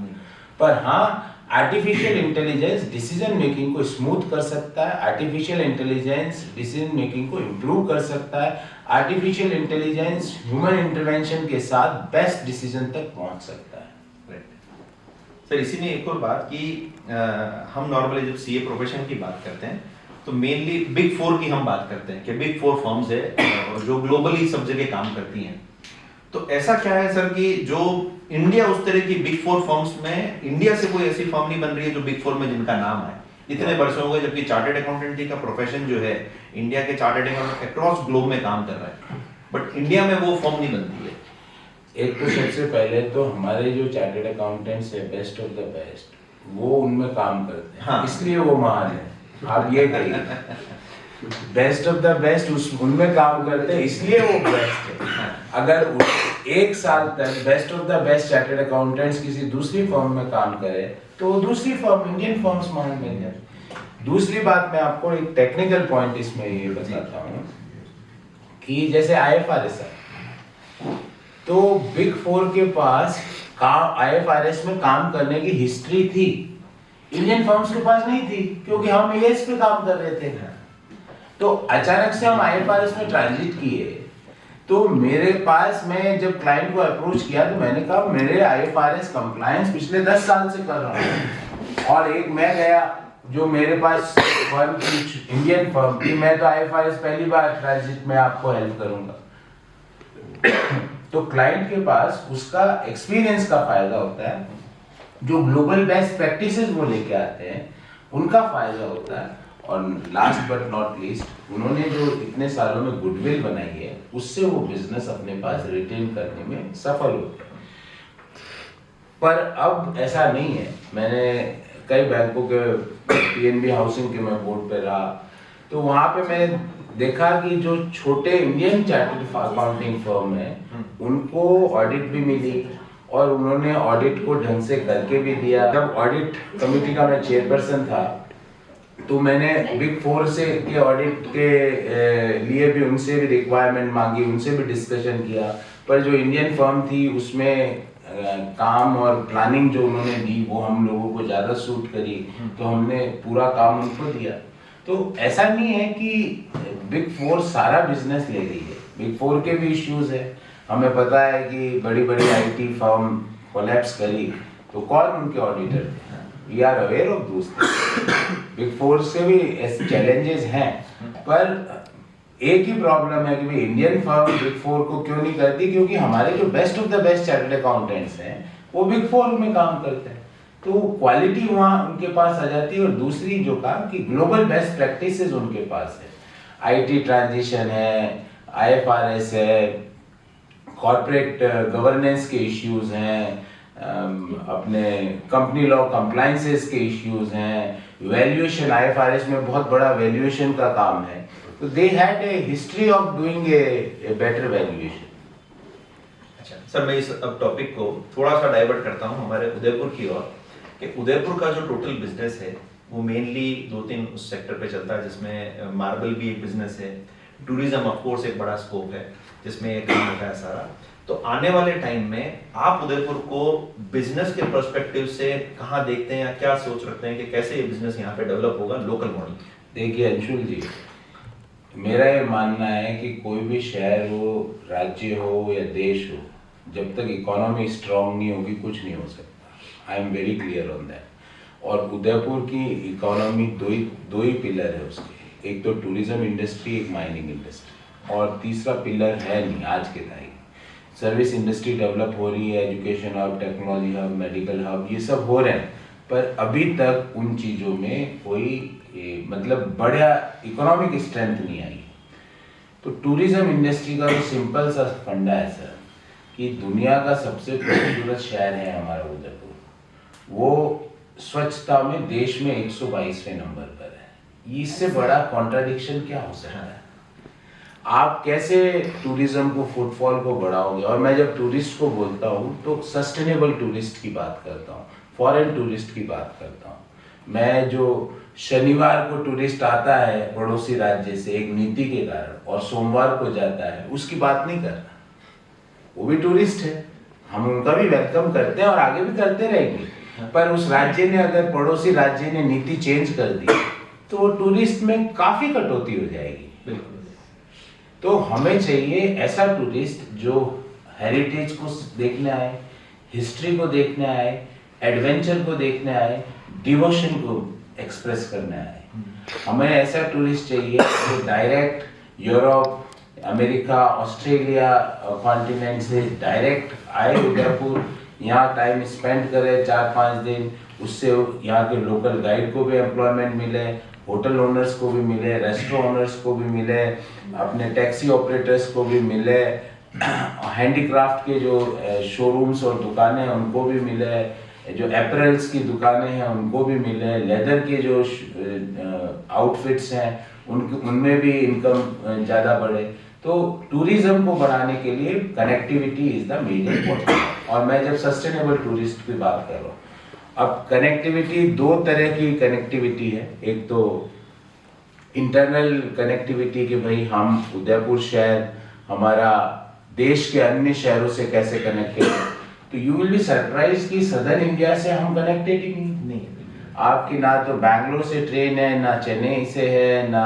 [SPEAKER 2] पर हाँ आर्टिफिशियल इंटेलिजेंस डिसीजन मेकिंग को स्मूथ कर सकता है, आर्टिफिशियल इंटेलिजेंस डिसीजन मेकिंग को इम्प्रूव कर सकता है, आर्टिफिशियल इंटेलिजेंस ह्यूमन इंटरवेंशन के साथ बेस्ट डिसीजन तक पहुंच सकता है।
[SPEAKER 1] सर इसी में एक और बात कि हम नॉर्मली जब सीए प्रोफेशन की बात करते हैं तो मेनली बिग 4 की हम बात करते हैं कि बिग 4 फर्म्स है और जो ग्लोबली सब जगह काम करती हैं। तो ऐसा क्या है सर कि जो इंडिया उस तरह की बिग 4 फर्म्स में इंडिया से कोई ऐसी फर्म नहीं बन रही है जो बिग 4 में जिनका नाम है, इतने वर्षों हो गए, जबकि चार्टर्ड अकाउंटेंसी का प्रोफेशन जो है इंडिया के चार्टर्ड अकाउंटेंट अक्रॉस ग्लोब में काम कर रहा है, बट इंडिया में वो फर्म नहीं बनती है।
[SPEAKER 2] एक तो सबसे पहले तो हमारे जो चार्टर्ड अकाउंटेंट्स है बेस्ट ऑफ द बेस्ट, वो उनमें काम करते हैं,
[SPEAKER 1] हाँ।
[SPEAKER 2] इसलिए वो महान है। आप ये कहिए बेस्ट ऑफ द बेस्ट उनमें काम करते हैं इसलिए वो बेस्ट है। अगर एक साल तक best of the best chartered accountants किसी दूसरी फर्म में काम करे तो दूसरी फर्म इंडियन फर्म्स महान बन जाए। दूसरी बात मैं आपको एक टेक्निकल पॉइंट इसमें ये बताता हूँ कि जैसे आईएफआरएस है, तो बिग 4 के पास आईएफआरएस में काम करने की हिस्ट्री थी, इंडियन फर्म्स के पास नहीं थी क्योंकि हम ईएस पे काम कर रहे थे। तो अचानक से हम आईएफआरएस में ट्रांजिट किए, तो मेरे पास मैं जब क्लाइंट को अप्रोच किया तो मैंने कहा मेरे आईएफआरएस कंप्लायंस पिछले 10 साल से कर रहा हूँ, और एक मैं गया जो मेरे पास फर्म की इंडियन फर्म थी, मैं तो आईएफआरएस पहली बार ट्रांजिट में आपको हेल्प करूंगा। तो क्लाइंट के पास उसका एक्सपीरियंस का फायदा होता है, जो ग्लोबल बेस्ट प्रैक्टिसेस वो लेके आते हैं उनका फायदा होता है, और लास्ट बट नॉट लीस्ट उन्होंने जो इतने सालों में गुडविल बनाई है उससे वो बिजनेस अपने पास रिटेन करने में सफल होते हैं। पर अब ऐसा नहीं है। मैंने कई बैंकों के पीएनबी हाउसिंग के मैं बोर्ड पे रहा, तो वहां पे मैंने देखा कि जो छोटे इंडियन चार्टर्ड अकाउंटिंग फर्म है उनको ऑडिट भी मिली और उन्होंने ऑडिट को ढंग से करके भी दिया। जब ऑडिट कमेटी का मैं चेयरपर्सन था तो मैंने बिग 4 से के ऑडिट के लिए भी उनसे भी रिक्वायरमेंट मांगी, उनसे भी डिस्कशन किया, पर जो इंडियन फर्म थी उसमें काम और प्लानिंग जो उन्होंने दी वो हम लोगों को ज़्यादा सूट करी, तो हमने पूरा काम उनको दिया। तो ऐसा नहीं है कि बिग 4 सारा बिजनेस ले रही है, बिग 4 के भी इश्यूज है। हमें पता है कि बड़ी बड़ी आईटी फर्म कोलैप्स करी तो कौन उनके ऑडिटर थे, we are aware of those things. Big 4 से भी ऐसे चैलेंजेस हैं, पर एक ही प्रॉब्लम है कि भाई इंडियन फर्म बिग 4 को क्यों नहीं करती, क्योंकि हमारे जो best of the best chartered accountants हैं वो बिग 4 में काम करते हैं, तो क्वालिटी वहाँ उनके पास आ जाती है। और दूसरी जो काम कि ग्लोबल बेस्ट प्रैक्टिसेस उनके पास है, आईटी ट्रांजिशन है, आईएफआरएस है, कॉर्पोरेट गवर्नेंस के इश्यूज हैं, अपने कंपनी लॉ कंप्लायंसेस के इश्यूज हैं, वैल्यूएशन आईएफआरएस में बहुत बड़ा वैल्यूएशन का काम है, तो they had a history of doing a better valuation.
[SPEAKER 1] अच्छा सर, मैं इस अब टॉपिक को थोड़ा सा डाइवर्ट करता हूँ हमारे उदयपुर की ओर, कि उदयपुर का जो टोटल बिजनेस है वो मेनली 2-3 उस सेक्टर पे चलता है, जिसमें मार्बल भी एक बिजनेस है, टूरिज्म ऑफ कोर्स एक बड़ा स्कोप है जिसमें ये काम होता है सारा। तो आने वाले टाइम में आप उदयपुर को बिजनेस के पर्सपेक्टिव से कहाँ देखते हैं या क्या सोच रखते हैं कि कैसे ये बिजनेस यहाँ पे डेवलप होगा लोकल मॉडल?
[SPEAKER 2] देखिए अंशुल जी, मेरा ये मानना है कि कोई भी शहर हो, राज्य हो या देश हो, जब तक इकोनॉमी स्ट्रांग नहीं होगी कुछ नहीं हो सकता। I am very clear on that. और उदयपुर की इकोनॉमी दो ही पिलर है उसके, एक तो टूरिज्म इंडस्ट्री, एक माइनिंग इंडस्ट्री, और तीसरा पिलर है नहीं आज के टाइम। सर्विस इंडस्ट्री डेवलप हो रही है, education hub, technology hub, medical hub, ये सब हो रहे हैं, पर अभी तक उन चीज़ों में कोई मतलब बड़ा इकोनॉमिक स्ट्रेंथ नहीं आई। तो टूरिज्म इंडस्ट्री का जो सिंपल सा फंडा है सर, कि दुनिया का सबसे खूबसूरत शहर है हमारा उदयपुर, वो स्वच्छता में देश में 122वें नंबर पर है। इससे बड़ा कॉन्ट्राडिक्शन क्या हो सकता है? आप कैसे टूरिज्म को, फुटफॉल को बढ़ाओगे? और मैं जब टूरिस्ट को बोलता हूँ तो सस्टेनेबल टूरिस्ट की बात करता हूँ, फॉरेन टूरिस्ट की बात करता हूँ। मैं जो शनिवार को टूरिस्ट आता है पड़ोसी राज्य से एक नीति के कारण और सोमवार को जाता है, उसकी बात नहीं कर रहा। वो भी टूरिस्ट है, हम उनका भी वेलकम करते हैं और आगे भी करते रहेंगे। पर उस राज्य ने, अगर पड़ोसी राज्य ने नीति चेंज कर दी तो वो टूरिस्ट में काफी कटौती हो जाएगी। तो हमें चाहिए ऐसा टूरिस्ट जो हेरिटेज को देखने आए, हिस्ट्री को देखने आए, एडवेंचर को देखने आए, डिवोशन को एक्सप्रेस करने आए। हमें ऐसा टूरिस्ट चाहिए जो direct Europe, America, Australia continent से डायरेक्ट आए उदयपुर, यहाँ टाइम स्पेंड करे 4-5 दिन, उससे यहाँ के लोकल गाइड को भी एम्प्लॉयमेंट मिले, होटल ओनर्स को भी मिले, रेस्टोरेंट ओनर्स को भी मिले, अपने टैक्सी ऑपरेटर्स को भी मिले, हैंडीक्राफ्ट के जो शोरूम्स और दुकानें हैं उनको भी मिले, जो अपरेल्स की दुकानें हैं उनको भी मिले, लेदर के जो आउटफिट्स हैं उनमें भी इनकम ज़्यादा बढ़े। तो टूरिज्म को बढ़ाने के लिए connectivity is the main important. और मैं जब सस्टेनेबल टूरिस्ट की बात कर रहा हूँ, अब कनेक्टिविटी 2 तरह की कनेक्टिविटी है। एक तो इंटरनल कनेक्टिविटी कि भाई हम उदयपुर शहर हमारा देश के अन्य शहरों से कैसे कनेक्टेड है। तो यू विल बी सरप्राइज कि सदर्न इंडिया से हम कनेक्टेड ही नहीं। आपकी ना तो बैंगलोर से ट्रेन है, ना चेन्नई से है, ना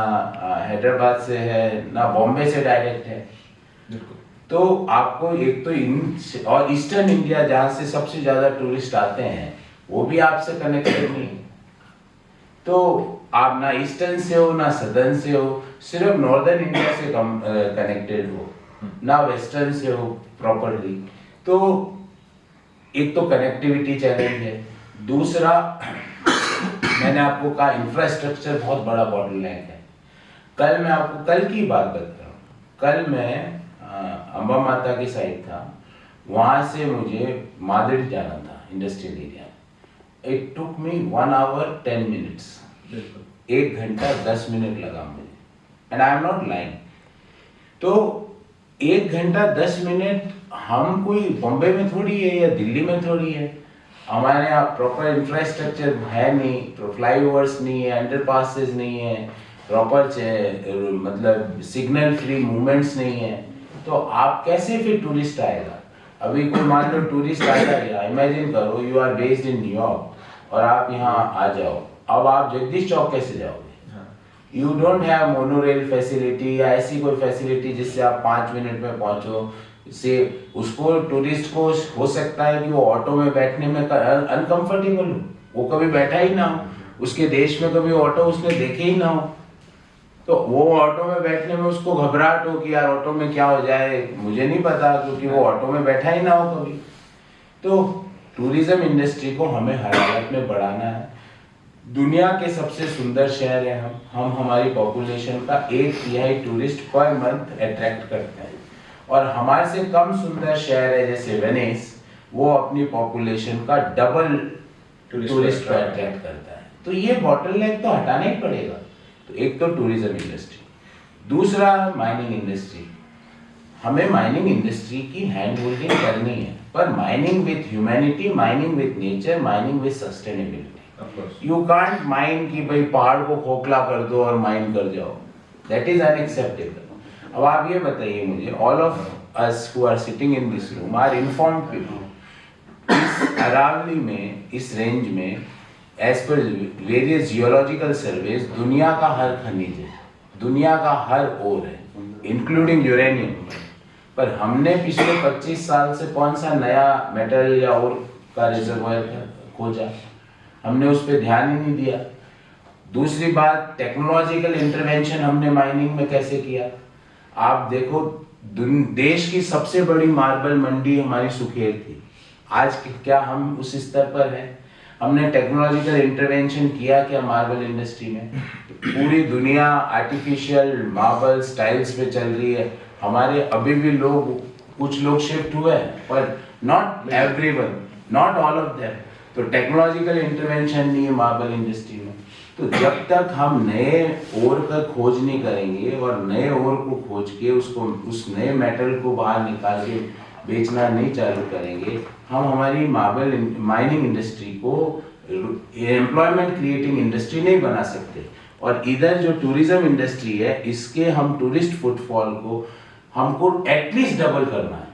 [SPEAKER 2] हैदराबाद से है, ना बॉम्बे से डायरेक्ट है। तो आपको एक तो और ईस्टर्न इंडिया जहाँ से सबसे ज्यादा टूरिस्ट आते हैं वो भी आपसे कनेक्टेड नहीं। तो आप ना ईस्टर्न से हो ना सदर्न से हो, सिर्फ नॉर्दर्न इंडिया से कनेक्टेड हो, ना वेस्टर्न से हो प्रॉपरली। तो एक तो कनेक्टिविटी चैलेंज है। दूसरा, मैंने आपको कहा इंफ्रास्ट्रक्चर बहुत बड़ा बॉटलनेक है। कल मैं आपको कल की बात करता हूँ। कल मैं अंबा माता की साइड था, वहां से मुझे मादिर जाना था industrial area. It took me 1 hour 10 minutes, 1 घंटा 10 मिनट लगा मुझे, and I am not lying. तो 1 घंटा 10 मिनट हम कोई बॉम्बे में थोड़ी है या दिल्ली में थोड़ी है, हमारे यहाँ प्रॉपर इंफ्रास्ट्रक्चर है नहीं, फ्लाईओवर्स नहीं है, अंडरपासेस नहीं है, प्रॉपर मतलब सिग्नल फ्री मूवमेंट्स नहीं है। तो आप कैसे फिर टूरिस्ट आएगा? अभी कोई मान लो टूरिस्ट आएगा, या इमेजिन करो you are based in New York और आप यहाँ आ जाओ, अब आप जगदीश चौक कैसे जाओगे? You don't have monorail facility या ऐसी कोई फैसिलिटी जिससे आप 5 मिनट में पहुंचो। से उसको टूरिस्ट को हो सकता है कि वो ऑटो में बैठने में अनकंफर्टेबल हो, वो कभी बैठा ही ना हो, उसके देश में कभी ऑटो उसने देखे ही ना हो, तो वो ऑटो में बैठने में उसको घबराहट हो कि यार ऑटो में क्या हो जाए मुझे नहीं पता, क्योंकि वो ऑटो में बैठा ही ना हो कभी। तो टूरिज्म इंडस्ट्री को हमें हर हालत में बढ़ाना है। दुनिया के सबसे सुंदर शहर है हम हमारी पॉपुलेशन का 1/3 टूरिस्ट पर मंथ अट्रैक्ट करते हैं, और हमारे से कम सुंदर शहर है जैसे वेनिस, वो अपनी पॉपुलेशन का डबल टूरिस्ट को अट्रैक्ट करता है। तो ये बॉटलनेक तो हटाना ही पड़ेगा। तो एक तो टूरिज्म इंडस्ट्री, दूसरा माइनिंग इंडस्ट्री। हमें माइनिंग इंडस्ट्री की हैंड होल्डिंग करनी है, पर mining with humanity, mining with nature, mining with sustainability. You can't mine कि भाई पहाड़ को खोखला कर दो और माइन कर जाओ, दैट इज अनएक्सेप्टेबल। अब आप ये बताइए मुझे, all of us who are sitting in this room are informed people. इस अरावली में, इस रेंज में, as per various geological surveys, दुनिया का हर खनिज है, दुनिया का हर ओर है, इंक्लूडिंग यूरेनियम। पर हमने पिछले 25 साल से कौन सा नया मेटल या और का रिजर्वायर खोजा? हमने उस पर ध्यान ही नहीं दिया। दूसरी बात, टेक्नोलॉजिकल इंटरवेंशन हमने माइनिंग में कैसे किया? आप देखो, देश की सबसे बड़ी मार्बल मंडी हमारी सुखेर थी, आज क्या हम उस स्तर पर हैं? हमने टेक्नोलॉजिकल इंटरवेंशन किया क्या मार्बल इंडस्ट्री में? पूरी दुनिया आर्टिफिशियल मार्बल स्टाइल्स पे चल रही है, हमारे अभी भी कुछ लोग शिफ्ट हुए हैं, पर not everyone, not all of them. तो टेक्नोलॉजिकल इंटरवेंशन नहीं है मार्बल इंडस्ट्री में। तो जब तक हम नए ओर का खोज नहीं करेंगे और नए ओर को खोज के उसको उस नए मेटल को बाहर निकाल के बेचना नहीं चालू करेंगे, हम हमारी मार्बल माइनिंग इंडस्ट्री को एम्प्लॉयमेंट क्रिएटिंग इंडस्ट्री नहीं बना सकते। और इधर जो टूरिज्म इंडस्ट्री है, इसके हम टूरिस्ट फुटफॉल को हमको एटलीस्ट डबल करना है।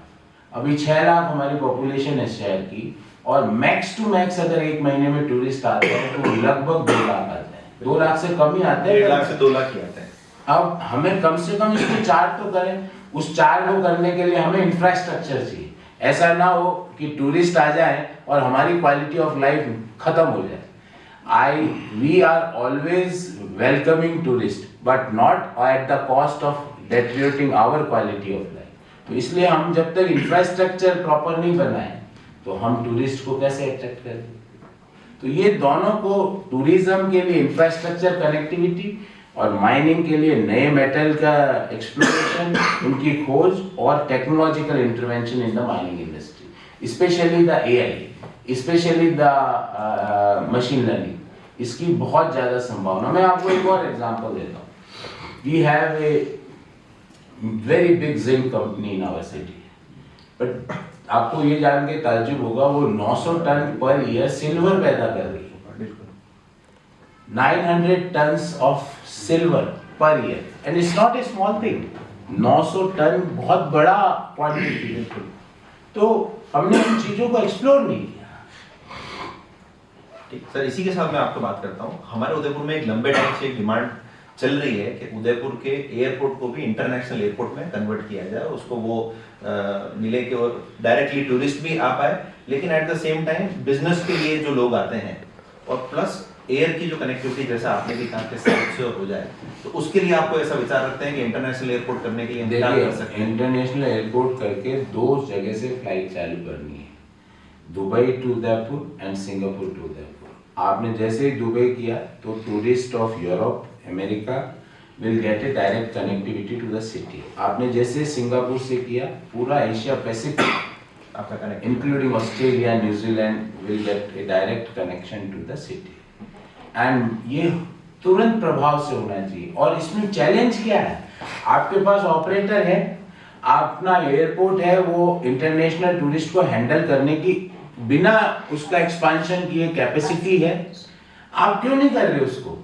[SPEAKER 2] अभी 6 लाख हमारी पॉपुलेशन है शहर की, और मैक्स टू मैक्स अगर एक महीने में टूरिस्ट आते हैं तो लगभग 2 लाख आते हैं, 2 लाख से कम ही आते हैं,
[SPEAKER 1] 1.5 लाख से 2 लाख की आते हैं।
[SPEAKER 2] अब हमें कम से कम इसको 4 तो करें। उस 4 को करने के लिए हमें इंफ्रास्ट्रक्चर चाहिए। ऐसा ना हो कि टूरिस्ट आ जाए और हमारी क्वालिटी ऑफ लाइफ खत्म हो जाए। We are always welcoming tourist, but not at the cost of deteriorating our quality of life. तो इसलिए हम जब तक इंफ्रास्ट्रक्चर प्रॉपर नहीं बनाए तो हम टूरिस्ट को कैसे अट्रैक्ट करें? तो ये दोनों को, टूरिज्म के लिए इंफ्रास्ट्रक्चर कनेक्टिविटी और माइनिंग के लिए नए मेटल का एक्सप्लोरेशन, उनकी खोज और technological intervention in the mining industry, specially the AI, specially the machine learning, इसकी बहुत ज्यादा संभावना। मैं आपको एक और एग्जांपल देता हूँ। We have a very big zinc company in our city, but आपको ये जान के ताज्जुब होगा, वो 900 टन पर ईयर सिल्वर पैदा कर रही है। 900 tons of silver per year, and it's not a small thing. 900 ton बहुत बड़ा क्वांटिटी है। तो हमने उन चीजों को एक्सप्लोर नहीं किया।
[SPEAKER 1] ठीक सर, इसी के साथ मैं आपको बात करता हूँ। हमारे उदयपुर में एक लंबे टाइम से एक डिमांड चल रही है कि उदयपुर के एयरपोर्ट को भी इंटरनेशनल एयरपोर्ट में कन्वर्ट किया जाए, उसको वो मिले कि डायरेक्टली टूरिस्ट भी आ पाए, लेकिन at the same time business के लिए जो लोग आते हैं, और प्लस एयर की जो कनेक्टिविटी, जैसा आपने भी कहा कि सिक्योर हो जाए, तो उसके लिए आपको ऐसा विचार रखते हैं कि इंटरनेशनल एयरपोर्ट करने के लिए हम क्या कर सकते हैं?
[SPEAKER 2] इंटरनेशनल एयरपोर्ट करके 2 जगह से फ्लाइट चालू करनी है, Dubai to Udaipur and Singapore to Udaipur. आपने जैसे ही दुबई किया तो tourist of Europe, America will get a direct connectivity to the city. आपने जैसे सिंगापुर से किया, पूरा एशिया पैसिफिक
[SPEAKER 1] आपका connect,
[SPEAKER 2] including Australia, New Zealand will get a direct connection to the city. And ये तुरंत प्रभाव से होना चाहिए। और इसमें चैलेंज क्या है? आपके पास ऑपरेटर है, अपना एयरपोर्ट है, वो इंटरनेशनल टूरिस्ट को हैंडल करने की बिना उसका एक्सपांशन किए कैपेसिटी है, आप क्यों नहीं कर रहे उसको?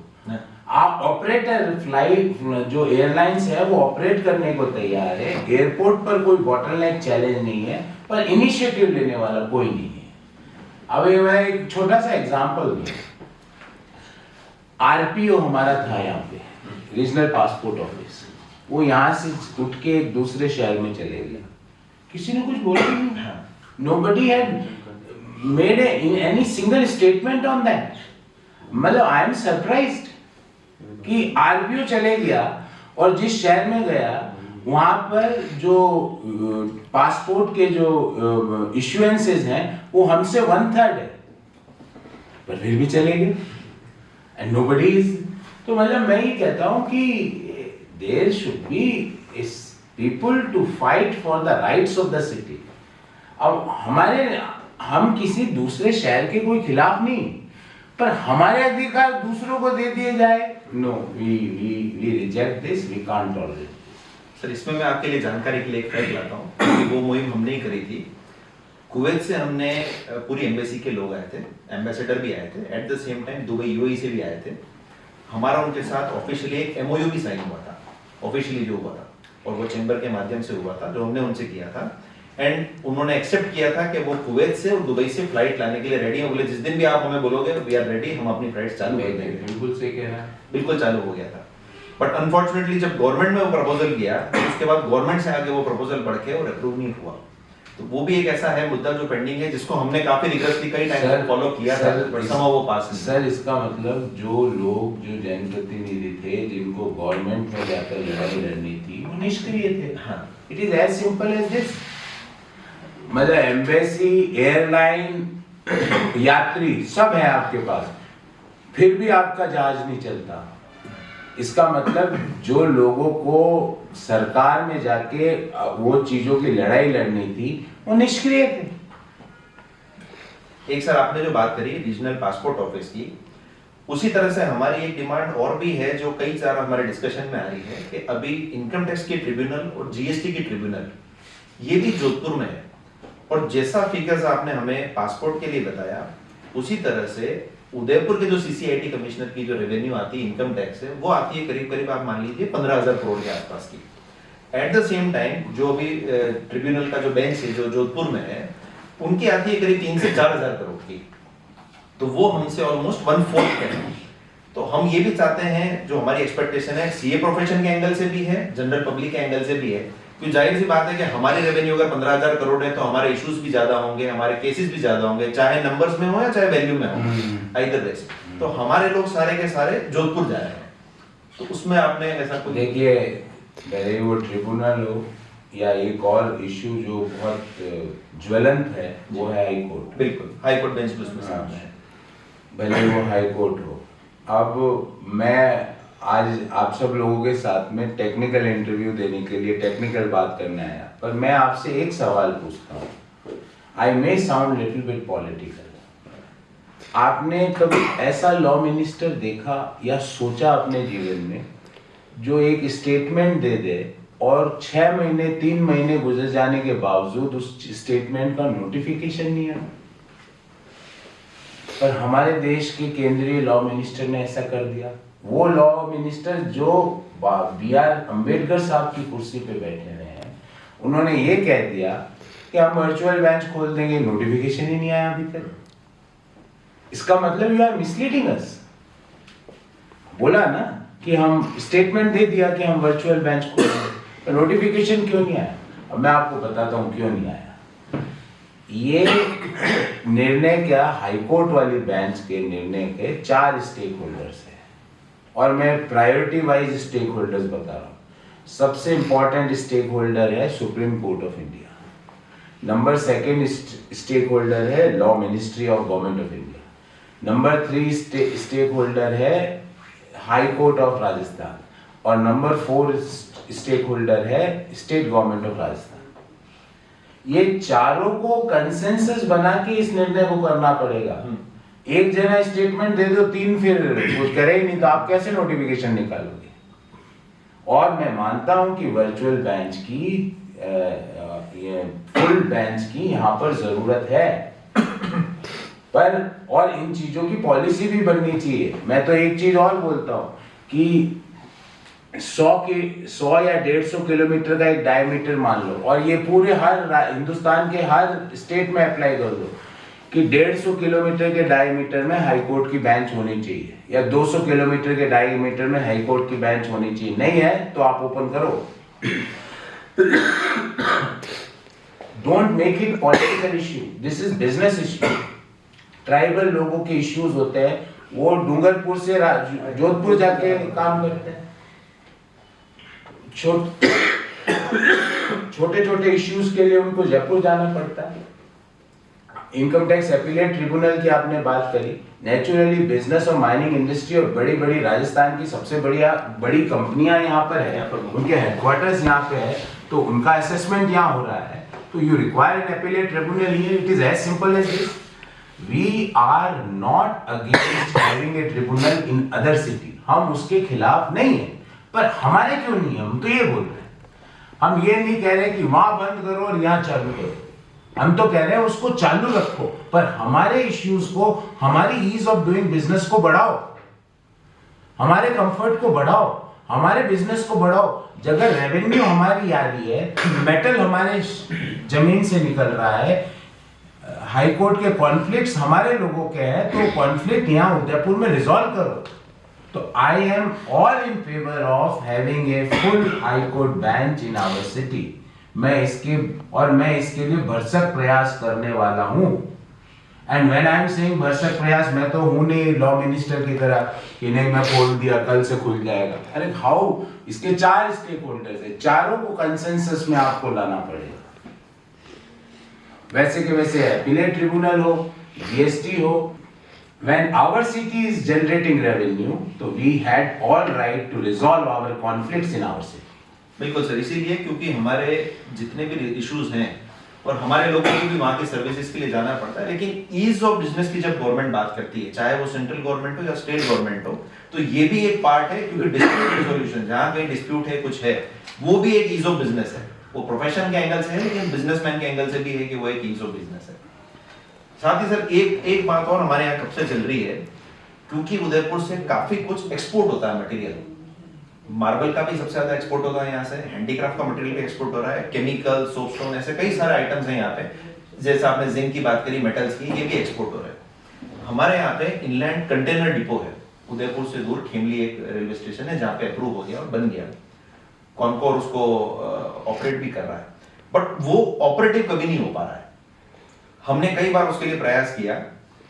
[SPEAKER 2] आप ऑपरेटर, फ्लाइट जो एयरलाइंस है वो ऑपरेट करने को तैयार है, एयरपोर्ट पर कोई बॉटलनेक चैलेंज नहीं है, पर इनिशिएटिव लेने वाला कोई नहीं है। अब मैं एक छोटा सा एग्जांपल दूं। आरपीओ हमारा था यहाँ पे, रीजनल पासपोर्ट ऑफिस, वो यहाँ से उठ के एक दूसरे शहर में चले गया, किसी ने कुछ बोला नहीं। Nobody had made any single statement on that. मतलब आई एम सरप्राइज्ड कि आरपीओ चले गया और जिस शहर में गया वहां पर जो पासपोर्ट के जो इश्यूएंसेस हैं वो हमसे 1/3 है, पर फिर भी चले गए एंड नोबडी इज। तो मतलब मैं ये कहता हूं कि there should be people to fight for the rights of the city. अब हम किसी दूसरे शहर के कोई खिलाफ नहीं, पर हमारे अधिकार दूसरों को दे दिए जाए, no, we reject this, we can't tolerate.
[SPEAKER 1] Sir इसमें मैं आपके लिए जानकारी के लिए एक फैक्ट लाता हूँ कि वो मुहिम हमने ही करी थी। कुवैत से हमने पूरी एम्बेसी के लोग आए थे, एम्बेसडर भी आए थे, at the same time Dubai UAE से भी आए थे। हमारा उनके साथ ऑफिशियली एक एमओयू भी साइन हुआ था, ऑफिशियली जो हुआ था, और वो चैम्बर के माध्यम से हुआ था, जो हमने उनसे किया था। एंड उन्होंने एक्सेप्ट किया था कि वो कुवैत से और दुबई से फ्लाइट लाने के लिए रेडी हो। बोले जिस दिन भी आप हमें बोलोगे वी आर रेडी, हम अपनी फ्लाइट चालू कर देंगे।
[SPEAKER 2] बिल्कुल सही कह रहा है,
[SPEAKER 1] बिल्कुल चालू हो गया था। बट अनफॉर्चुनेटली जब गवर्नमेंट में वो प्रपोजल गया, तो उसके बाद गवर्नमेंट से आगे वो प्रपोजल बढ़ के और अप्रूव नहीं हुआ। तो वो भी एक ऐसा है मुद्दा जो पेंडिंग है, जिसको हमने काफी रिगरसली कई टाइम तक फॉलो किया था, बट somehow वो पास नहीं।
[SPEAKER 2] सर इसका मतलब जो लोग, जो जनप्रतिनिधि थे जिनको गवर्नमेंट में जाकर लड़ाई लड़नी थी, वो निष्क्रिय थे।
[SPEAKER 1] हाँ,
[SPEAKER 2] it is as simple as this. मतलब एम्बेसी, एयरलाइन, यात्री सब है आपके पास, फिर भी आपका जहाज नहीं चलता। इसका मतलब जो लोगों को सरकार में जाके वो चीजों की लड़ाई लड़नी थी वो निष्क्रिय थे।
[SPEAKER 1] एक सर आपने जो बात करी रीजनल पासपोर्ट ऑफिस की, उसी तरह से हमारी एक डिमांड और भी है जो कई सारा हमारे डिस्कशन में आ रही है कि अभी इनकम टैक्स की ट्रिब्यूनल और जीएसटी की ट्रिब्यूनल ये भी जोधपुर में है, और जैसा फिगर्स आपने हमें पासपोर्ट के लिए बताया उसी तरह से उदयपुर के जो सीसीआईटी कमिश्नर की जो रेवेन्यू आती है इनकम टैक्स से वो आती है करीब करीब आप मान लीजिए 15,000 करोड़ के आसपास की। एट द सेम टाइम जो अभी ट्रिब्यूनल का जो बेंच है जो जोधपुर में है उनकी आती है करीब 3 से 4,000 करोड़ की, तो वो हमसे ऑलमोस्ट 1/4 पे है। तो हम ये भी चाहते हैं, जो हमारी एक्सपेक्टेशन है सीए प्रोफेशन के एंगल से भी है, जनरल पब्लिक के एंगल से भी है, क्योंकि जाहिर सी बात है कि हमारी रेवेन्यू अगर 15,000 करोड़ है तो हमारे इश्यूज भी ज्यादा होंगे, हमारे केसेस भी ज्यादा होंगे, चाहे नंबर्स में हो या चाहे वैल्यू में हो, आइदर वेज। तो हमारे लोग सारे के सारे जोधपुर जा रहे हैं, तो उसमें आपने ऐसा कुछ
[SPEAKER 2] देखिए, भले वो ट्रिब्यूनल हो या एक और इशू जो बहुत ज्वलंत है वो है हाई कोर्ट।
[SPEAKER 1] बिल्कुल हाई कोर्ट बेंच भी उसमें सामने है,
[SPEAKER 2] भले वो हाई कोर्ट हो। अब मैं आज आप सब लोगों के साथ में टेक्निकल इंटरव्यू देने के लिए टेक्निकल बात करने आया, पर मैं आपसे एक सवाल पूछता हूँ। I may sound little bit political. आपने कभी ऐसा लॉ मिनिस्टर देखा या सोचा अपने जीवन में जो एक स्टेटमेंट दे दे और 6 महीने 3 महीने गुजर जाने के बावजूद उस स्टेटमेंट का नोटिफिकेशन नहीं आया? पर हमारे देश के केंद्रीय लॉ मिनिस्टर ने ऐसा कर दिया। वो लॉ मिनिस्टर जो बी.आर. अंबेडकर साहब की कुर्सी पे बैठे हुए हैं, उन्होंने ये कह दिया कि हम वर्चुअल बेंच खोल देंगे, नोटिफिकेशन ही नहीं आया अभी तक। इसका मतलब यू आर मिसलीडिंग अस। बोला ना कि हम स्टेटमेंट दे दिया कि हम वर्चुअल बेंच खोल देंगे, तो नोटिफिकेशन क्यों नहीं आया? अब मैं आपको बताता हूं क्यों नहीं आया। ये निर्णय क्या, हाईकोर्ट वाली बेंच के निर्णय के 4 स्टेक होल्डर्स हैं, और मैं प्रायोरिटी वाइज स्टेक होल्डर्स बता रहा हूं। सबसे इंपॉर्टेंट स्टेक होल्डर है supreme court of India. Number 2 stakeholder है law ministry of government of India. Number 3 stakeholder है हाई कोर्ट ऑफ राजस्थान, और नंबर 4 स्टेक होल्डर है स्टेट गवर्नमेंट ऑफ राजस्थान। ये चारों को कंसेंसस बना के इस निर्णय को करना पड़ेगा। एक जना स्टेटमेंट दे दो, 3 फिर कुछ करे ही नहीं, तो आप कैसे नोटिफिकेशन निकालोगे? और मैं मानता हूं कि वर्चुअल बेंच की ये फुल बेंच की यहाँ पर जरूरत है, पर और इन चीजों की पॉलिसी भी बननी चाहिए। मैं तो एक चीज और बोलता हूँ कि 100 या 150 किलोमीटर का एक डायमीटर मान लो, और ये पूरे हर हिंदुस्तान के हर स्टेट में अप्लाई कर दो कि 150 किलोमीटर के डायमीटर में हाई कोर्ट की बेंच होनी चाहिए, या 200 किलोमीटर के डायमीटर में हाई कोर्ट की बेंच होनी चाहिए। नहीं है तो आप ओपन करो। Don't make it political issue, this is business issue. Tribal लोगों के इश्यूज होते हैं, वो डूंगरपुर से जोधपुर जाके काम करते हैं। छोटे छोटे इश्यूज के लिए उनको जयपुर जाना पड़ता है। इनकम टैक्स अपीलेट ट्रिब्यूनल की आपने बात करी। नेचुरली बिजनेस और माइनिंग इंडस्ट्री और बड़ी बड़ी राजस्थान की सबसे बड़ी कंपनियां यहाँ पर है, उनके हेडक्वार्टर्स यहाँ पे है, तो उनका असेसमेंट यहाँ हो रहा है। तो you require an appellate tribunal here. It is as simple as this. We are not against having a tribunal in other city. हम उसके खिलाफ नहीं है, पर हमारे क्यों नहीं है? हम तो ये बोल रहे हैं। हम ये नहीं कह रहे कि वहां बंद करो और यहाँ चालू करो। हम तो कह रहे हैं उसको चालू रखो, पर हमारे इश्यूज को, हमारी ईज ऑफ डूइंग बिजनेस को बढ़ाओ, हमारे कंफर्ट को बढ़ाओ, हमारे बिजनेस को बढ़ाओ। अगर रेवेन्यू हमारी आ रही है, मेटल हमारे जमीन से निकल रहा है, हाई कोर्ट के कॉन्फ्लिक्ट्स हमारे लोगों के हैं, तो कॉन्फ्लिक्ट यहाँ उदयपुर में रिजॉल्व करो। तो I am all in favour of having a full high court bench in our city. मैं इसके लिए भरसक प्रयास करने वाला हूं। And when I am saying भरसक प्रयास, मैं तो हूं नहीं लॉ मिनिस्टर की तरह कि नहीं मैं खोल दिया कल से खुल जाएगा। अरे हाउ, इसके 4 स्टेक होल्डर्स है, चारों को कंसेंसस में आपको लाना पड़ेगा। वैसे के वैसे अपीलेट ट्रिब्यूनल हो GST हो, when our city is generating revenue, तो we had all right to resolve our conflicts in our city.
[SPEAKER 1] बिल्कुल सर, इसीलिए क्योंकि हमारे जितने भी इश्यूज हैं और हमारे लोगों को भी वहाँ की सर्विसेज के लिए जाना पड़ता है, लेकिन ईज ऑफ बिजनेस की जब गवर्नमेंट बात करती है, चाहे वो सेंट्रल गवर्नमेंट हो या स्टेट गवर्नमेंट हो, तो ये भी एक पार्ट है, क्योंकि डिस्प्यूट रिजोल्यूशन, जहाँ कहीं डिस्प्यूट है, कुछ है, वो भी एक ईज ऑफ बिजनेस है। वो प्रोफेशन के एंगल से है, लेकिन बिजनेसमैन के एंगल से भी है कि वो एक ईज ऑफ बिजनेस है। साथ ही सर एक बात और हमारे यहाँ कब से चल रही है, क्योंकि उदयपुर से काफी कुछ एक्सपोर्ट होता है मटेरियल। मार्बल का भी सबसे ज्यादा एक्सपोर्ट होता है यहाँ से, हैंडीक्राफ्ट का मटेरियल भी एक्सपोर्ट हो रहा है, केमिकल, सोपस्टोन, ऐसे कई सारे आइटम्स हैं यहाँ पे। जैसे आपने जिंक की बात करी, मेटल्स की, ये भी एक्सपोर्ट हो रहे हैं। हमारे यहाँ पे इनलैंड कंटेनर डिपो है उदयपुर से दूर, खेमली एक रेलवे स्टेशन है जहाँ पे अप्रूव हो गया और बन गया। कॉनकोर उसको ऑपरेट भी कर रहा है, बट वो ऑपरेटिव कभी नहीं हो पा रहा है। हमने कई बार उसके लिए प्रयास किया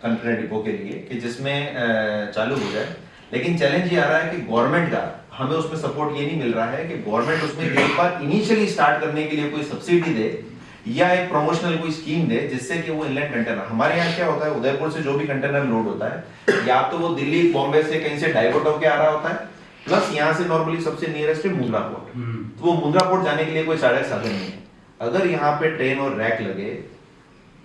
[SPEAKER 1] कंटेनर डिपो के लिए कि जिसमें चालू हो जाए, लेकिन चैलेंज ये आ रहा है कि गवर्नमेंट का हमें उसमें सपोर्ट ये नहीं मिल रहा है कि गवर्नमेंट उसमें एक बार इनिशियली स्टार्ट करने के लिए कोई सब्सिडी दे या एक प्रमोशनल कोई स्कीम दे, जिससे कि वो इनलैंड कंटेनर, हमारे यहाँ क्या होता है, उदयपुर से जो भी कंटेनर लोड होता है, या तो वो दिल्ली बॉम्बे से कहीं से डाइवर्ट होकर आ रहा होता है, प्लस यहाँ से नॉर्मली सबसे नियरेस्ट है मुंद्रा पोर्ट। तो वो मुंद्रा पोर्ट जाने के लिए कोई सड़क साधन नहीं है। अगर यहाँ पे ट्रेन और रैक लगे,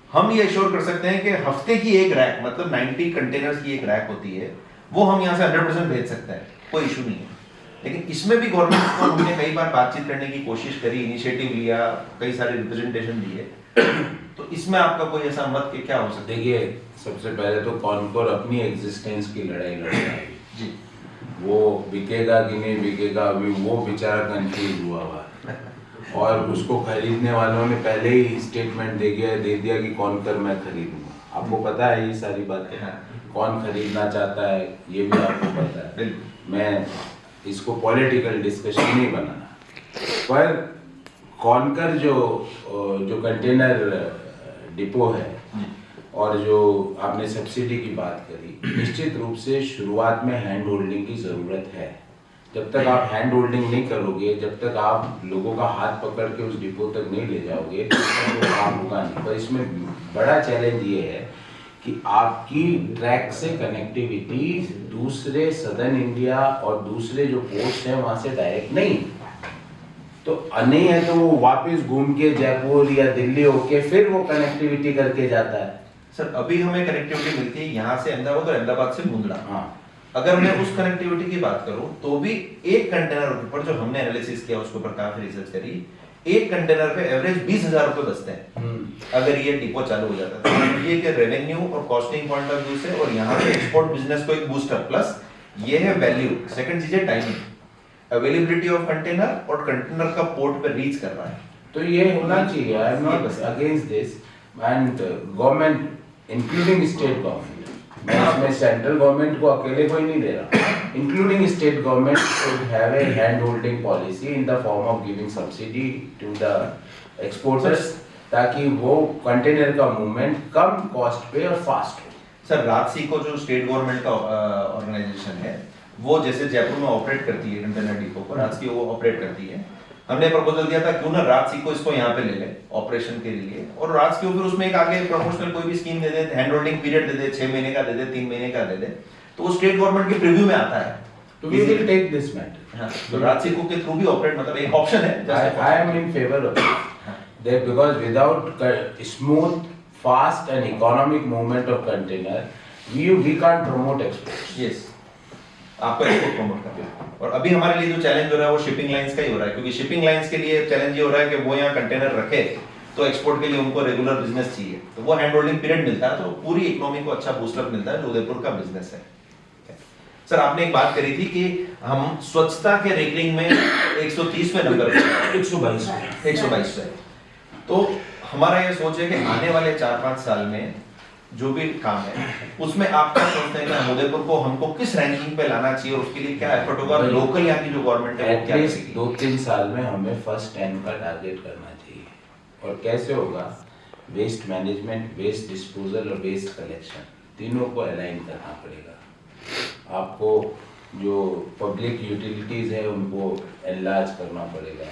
[SPEAKER 1] हम ये एश्योर कर सकते हैं कि हफ्ते की एक रैक, मतलब 90 कंटेनर्स की एक रैक होती है, वो हम यहाँ से 100% भेज सकते हैं, कोई इशू नहीं है। लेकिन इसमें भी गवर्नमेंट को हमने कई बार बातचीत करने की कोशिश करी, इनिशिएटिव लिया, कई सारे रिप्रेजेंटेशन दिए, तो इसमें आपका कोई ऐसा मत कि क्या हो सकता है?
[SPEAKER 2] देखिए, सबसे पहले तो कॉनकोर अपनी एग्जिस्टेंस की लड़ाई लड़ रहा है
[SPEAKER 1] जी।
[SPEAKER 2] वो बिकेगा कि नहीं बिकेगा, अभी वो बेचारा कंफ्यूज हुआ हुआ है। और उसको खरीदने वालों ने पहले ही स्टेटमेंट दे दिया कि कॉनकोर मैं खरीदूंगा। आपको पता है ये सारी बातें, कौन खरीदना चाहता है ये भी आपको पता है। मैं इसको पॉलिटिकल डिस्कशन नहीं बनाना, पर कॉनकोर जो कंटेनर डिपो है और जो आपने सब्सिडी की बात करी, निश्चित रूप से शुरुआत में हैंड होल्डिंग की जरूरत है। जब तक आप हैंड होल्डिंग नहीं करोगे, जब तक आप लोगों का हाथ पकड़ के उस डिपो तक नहीं ले जाओगे, तो काम होगा नहीं। पर इसमें बड़ा चैलेंज ये है कि आपकी ट्रैक से कनेक्टिविटी दूसरे सदर्न इंडिया और दूसरे जो पोस्ट हैं वहां से डायरेक्ट नहीं, तो नहीं है तो वो वापस घूम के जयपुर या दिल्ली होके फिर वो कनेक्टिविटी करके जाता है।
[SPEAKER 1] सर अभी हमें कनेक्टिविटी मिलती है यहाँ से अहमदाबाद और अहमदाबाद से मुंद्रा।
[SPEAKER 2] हाँ,
[SPEAKER 1] अगर मैं उस कनेक्टिविटी की बात करूं तो भी एक कंटेनर के ऊपर, जो हमने एनालिसिस किया उसके ऊपर काफी रिसर्च करी, एक कंटेनर पे एवरेज 20,000 रुपए बचते हैं अगर ये डिपो चालू हो जाता है। तो ये कि रेवेन्यू और कॉस्टिंग पॉइंट ऑफ व्यू से और यहाँ पे एक्सपोर्ट बिजनेस को एक बूस्टर, प्लस ये है वैल्यू। सेकंड चीज है टाइमिंग, अवेलेबिलिटी ऑफ कंटेनर और कंटेनर का पोर्ट पे रीच कर रहा है,
[SPEAKER 2] तो ये होना चाहिए। I am not against this, and government including state government, मैं इसमें सेंट्रल गवर्नमेंट को अकेले कोई नहीं दे रहा, including state government should have a hand holding policy in the form of giving subsidy to the exporters, ताकि वो कंटेनर का मूवमेंट कम कॉस्ट पे और फास्ट हो।
[SPEAKER 1] सर राजसी को जो स्टेट गवर्नमेंट का ऑर्गेनाइजेशन है, वो जैसे जयपुर में ऑपरेट करती है कंटेनर डिपो को, राजसी वो ऑपरेट करती है। हमने प्रपोजल दिया था क्यों ना राजसी को इसको यहाँ पे ले ले ऑपरेशन के लिए, और राजसी को फिर उसमें एक आगे प्रमोशनल कोई भी स्कीम दे दे, हैंड होल्डिंग पीरियड दे दे, 6 महीने का दे दे, 3 महीने का दे दे, तो वो स्टेट गवर्नमेंट के प्रीव्यू में आता है।
[SPEAKER 2] तो we will take this matter.
[SPEAKER 1] हाँ, तो राजसी को के थ्रू भी ऑपरेट, मतलब एक ऑप्शन है।
[SPEAKER 2] I am in favor of that because without smooth, fast and economic movement of container, we can't promote exports.
[SPEAKER 1] Yes, आपको एक्सपोर्ट प्रमोट करते हैं। और अभी हमारे लिए जो चैलेंज हो रहा है वो शिपिंग लाइंस का ही हो रहा है, क्योंकि शिपिंग लाइंस के लिए चैलेंज ये हो रहा है कि वो यहाँ कंटेनर रखे तो एक्सपोर्ट के लिए उनको रेगुलर बिजनेस चाहिए, तो वो हैंड होल्डिंग पीरियड मिलता है, तो पूरी इकोनॉमी को अच्छा बूस्टअप मिलता है, जो उदयपुर का बिजनेस है। सर आपने एक बात करी थी कि हम स्वच्छता के रैंकिंग में 130वें नंबर पे, 122 पे, तो हमारा ये सोच है कि आने वाले 4-5 साल में जो भी काम है उसमें आप क्या सोचते हैं कि हम उदयपुर को हमको किस रैंकिंग पे लाना चाहिए, और उसके लिए क्या एफर्ट होगा, लोकल यहाँ की जो गवर्नमेंट है वो क्या करेगी?
[SPEAKER 2] 2-3 साल में हमें फर्स्ट 10 का टारगेट करना चाहिए। और कैसे होगा? वेस्ट मैनेजमेंट, वेस्ट डिस्पोजल और वेस्ट कलेक्शन, तीनों को अलाइन करना पड़ेगा। आपको जो पब्लिक यूटिलिटीज है उनको एनलार्ज करना पड़ेगा।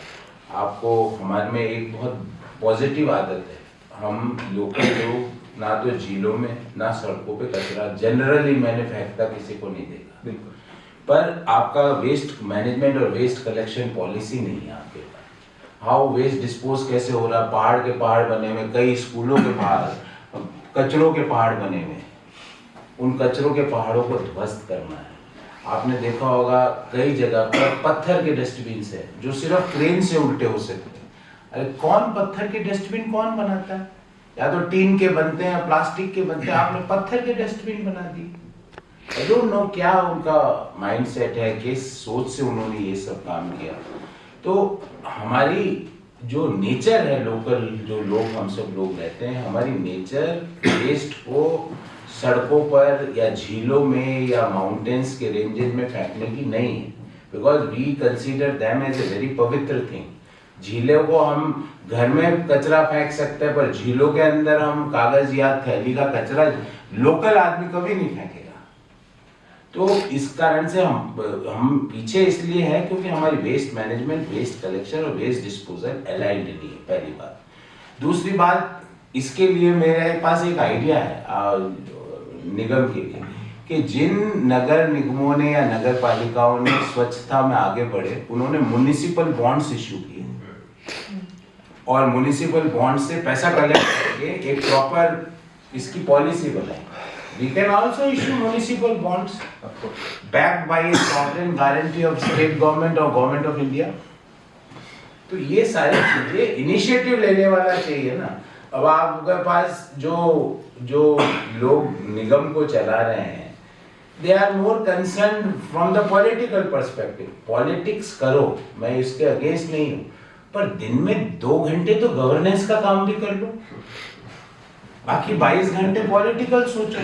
[SPEAKER 2] आपको, हमारे में एक बहुत पॉजिटिव आदत है, हम लोकल लोग ना तो झीलों में ना सड़कों पे कचरा जनरली मैंने फेंकता किसी को नहीं देखा।
[SPEAKER 1] बिल्कुल।
[SPEAKER 2] पर आपका वेस्ट मैनेजमेंट और वेस्ट कलेक्शन पॉलिसी नहीं है आपके पास। हाउ वेस्ट डिस्पोज कैसे हो रहा है, पहाड़ के पहाड़ बने हुए, कई स्कूलों के पहाड़, कचरों के पहाड़ बने हुए, उन कचरों के पहाड़ों को ध्वस्त करना है। आपने देखा होगा कई जगह पर पत्थर के डस्टबिन है जो सिर्फ क्रेन से उल्टे हो सकते हैं। अरे कौन पत्थर के डस्टबिन कौन बनाता है? या तो टीन के बनते हैं, प्लास्टिक के बनते हैं, आपने पत्थर के डस्टबिन बना दी। आई डोंट नो क्या उनका माइंडसेट है, किस सोच से उन्होंने ये सब काम किया। तो हमारी जो नेचर है लोकल, जो लोग हम सब लोग रहते हैं, हमारी नेचर वेस्ट को सड़कों पर या झीलों में या माउंटेन्स के रेंजेस में फेंकने की नहीं है, because we consider them as a very पवित्र थिंग। झीलों को हम घर में कचरा फेंक सकते हैं, पर झीलों के अंदर हम कागज या थैली का कचरा लोकल आदमी कभी नहीं फेंकेगा। तो इस कारण से हम पीछे इसलिए है क्योंकि हमारी वेस्ट मैनेजमेंट, वेस्ट कलेक्शन और वेस्ट डिस्पोजल अलाइंड नहीं है, पहली बात। दूसरी बात, इसके लिए मेरे पास एक आइडिया है निगम के लिए कि जिन नगर निगमों ने या नगर पालिकाओं ने स्वच्छता में आगे बढ़े, उन्होंने म्युनिसिपल बॉन्ड्स इश्यू किए और म्युनिसिपल बॉन्ड से पैसा कलेक्ट करके एक प्रॉपर इसकी पॉलिसी बनाई। We can also issue municipal bonds backed by a sovereign guarantee of state government or government of India. तो ये सारी चीजें इनिशिएटिव लेने वाला चाहिए ना। अब आपके पास जो लोग निगम को चला रहे हैं, they are more concern from the political perspective. Politics करो, मैं इसके अगेंस्ट नहीं हूँ, पर दिन में 2 घंटे तो गवर्नेंस का काम भी कर लो। बाकी 22 घंटे पॉलिटिकल सोचो,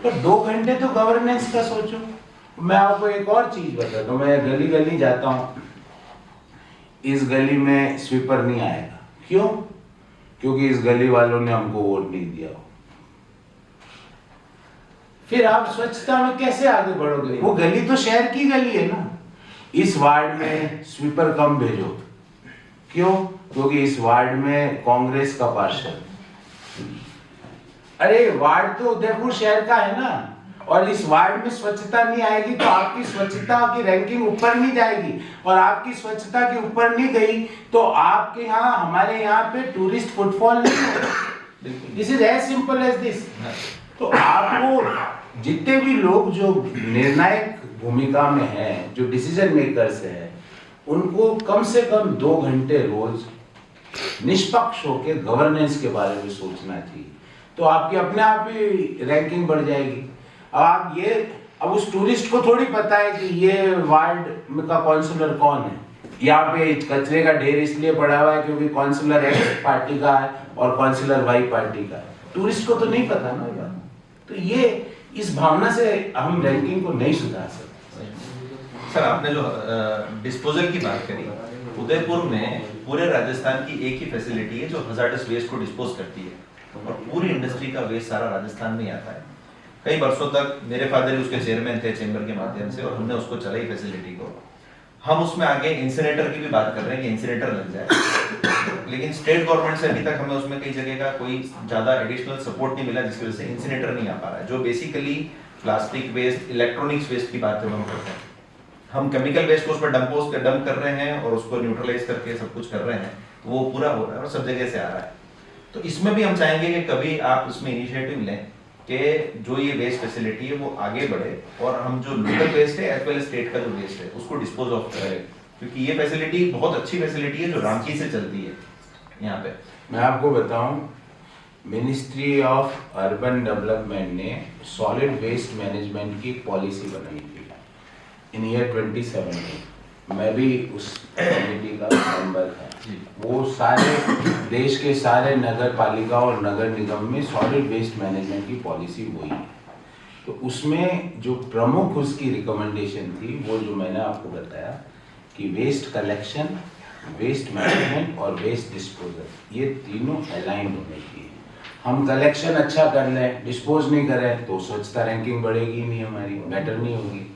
[SPEAKER 2] तो 2 घंटे तो गवर्नेंस का सोचो। मैं आपको एक और चीज बताता हूँ, मैं गली गली जाता हूँ, इस गली में स्वीपर नहीं आएगा। क्यों? क्योंकि इस गली वालों ने हमको वोट नहीं दिया। फिर आप स्वच्छता में कैसे आगे बढ़ोगे? वो गली तो शहर की गली है ना। इस वार्ड में स्वीपर कम भेजो। क्यों? क्योंकि इस वार्ड में कांग्रेस का पार्षद। अरे वार्ड तो उदयपुर शहर का है ना, और इस वार्ड में स्वच्छता नहीं आएगी तो आपकी स्वच्छता की रैंकिंग ऊपर नहीं जाएगी, और आपकी स्वच्छता के ऊपर नहीं गई तो आपके यहाँ, हमारे यहाँ पे टूरिस्ट फुटफॉल नहीं होगा। This is as simple as this. तो आपको जितने भी लोग जो निर्णायक भूमिका में हैं, जो डिसीजन मेकर्स हैं, उनको कम से कम 2 घंटे रोज निष्पक्ष होकर गवर्नेंस के बारे में सोचना चाहिए। तो आपकी अपने आप ही रैंकिंग बढ़ जाएगी। अब उस टूरिस्ट को थोड़ी पता है कि ये वार्ड का काउंसलर कौन है, यहाँ पे कचरे का ढेर इसलिए पड़ा हुआ है क्योंकि काउंसलर एक्स पार्टी का है और काउंसलर वाई पार्टी का है। टूरिस्ट को तो नहीं पता ना यार। तो ये इस भावना से हम रैंकिंग को नहीं सुधार सकते।
[SPEAKER 1] सर, आपने जो डिस्पोजल की बात करी, उदयपुर में पूरे राजस्थान की एक ही फैसिलिटी है जो हजार्डस वेस्ट को डिस्पोज करती है, और पूरी इंडस्ट्री का वेस्ट सारा राजस्थान में ही आता है। कई वर्षों तक मेरे फादर उसके चेयरमैन थे चेंबर के माध्यम से, और हमने उसको चलाई फैसिलिटी को। हम उसमें आगे इंसिनेटर की भी बात कर रहे हैं कि इंसिनेटर लग जाए, लेकिन स्टेट गवर्नमेंट से अभी तक हमें उसमें कई जगह का कोई ज्यादा एडिशनल सपोर्ट नहीं मिला, जिसकी वजह से इंसिनेटर नहीं आ पा रहा है। जो basically plastic waste, electronics waste की बात जब हम करते हैं, हम केमिकल वेस्ट को उसमें डंप कर रहे हैं और उसको न्यूट्रलाइज करके सब कुछ कर रहे हैं, तो वो पूरा हो रहा है और सब जगह से आ रहा है। तो इसमें भी हम चाहेंगे कि कभी आप उसमें इनिशिएटिव लें कि जो ये वेस्ट फैसिलिटी है वो आगे बढ़े, और हम जो लोकल वेस्ट है एज वेल स्टेट का जो वेस्ट है उसको डिस्पोज ऑफ करें, क्योंकि ये फैसिलिटी बहुत अच्छी फैसिलिटी है जो रांची से चलती है यहाँ पे।
[SPEAKER 2] मैं आपको बताऊं, मिनिस्ट्री ऑफ अर्बन डेवलपमेंट ने सॉलिड वेस्ट मैनेजमेंट की पॉलिसी बनाई थी इन ईयर 2017। मैं भी उस कमेटी का मेंबर था। वो सारे देश के सारे नगर पालिका और नगर निगम में सॉलिड वेस्ट मैनेजमेंट की पॉलिसी वही है। तो उसमें जो प्रमुख उसकी रिकमेंडेशन थी, वो जो मैंने आपको बताया कि वेस्ट कलेक्शन, वेस्ट मैनेजमेंट और वेस्ट डिस्पोजल, ये तीनों अलाइंड होने चाहिए। हम कलेक्शन अच्छा कर लें, डिस्पोज नहीं करें तो स्वच्छता रैंकिंग बढ़ेगी नहीं, हमारी बेटर नहीं होगी।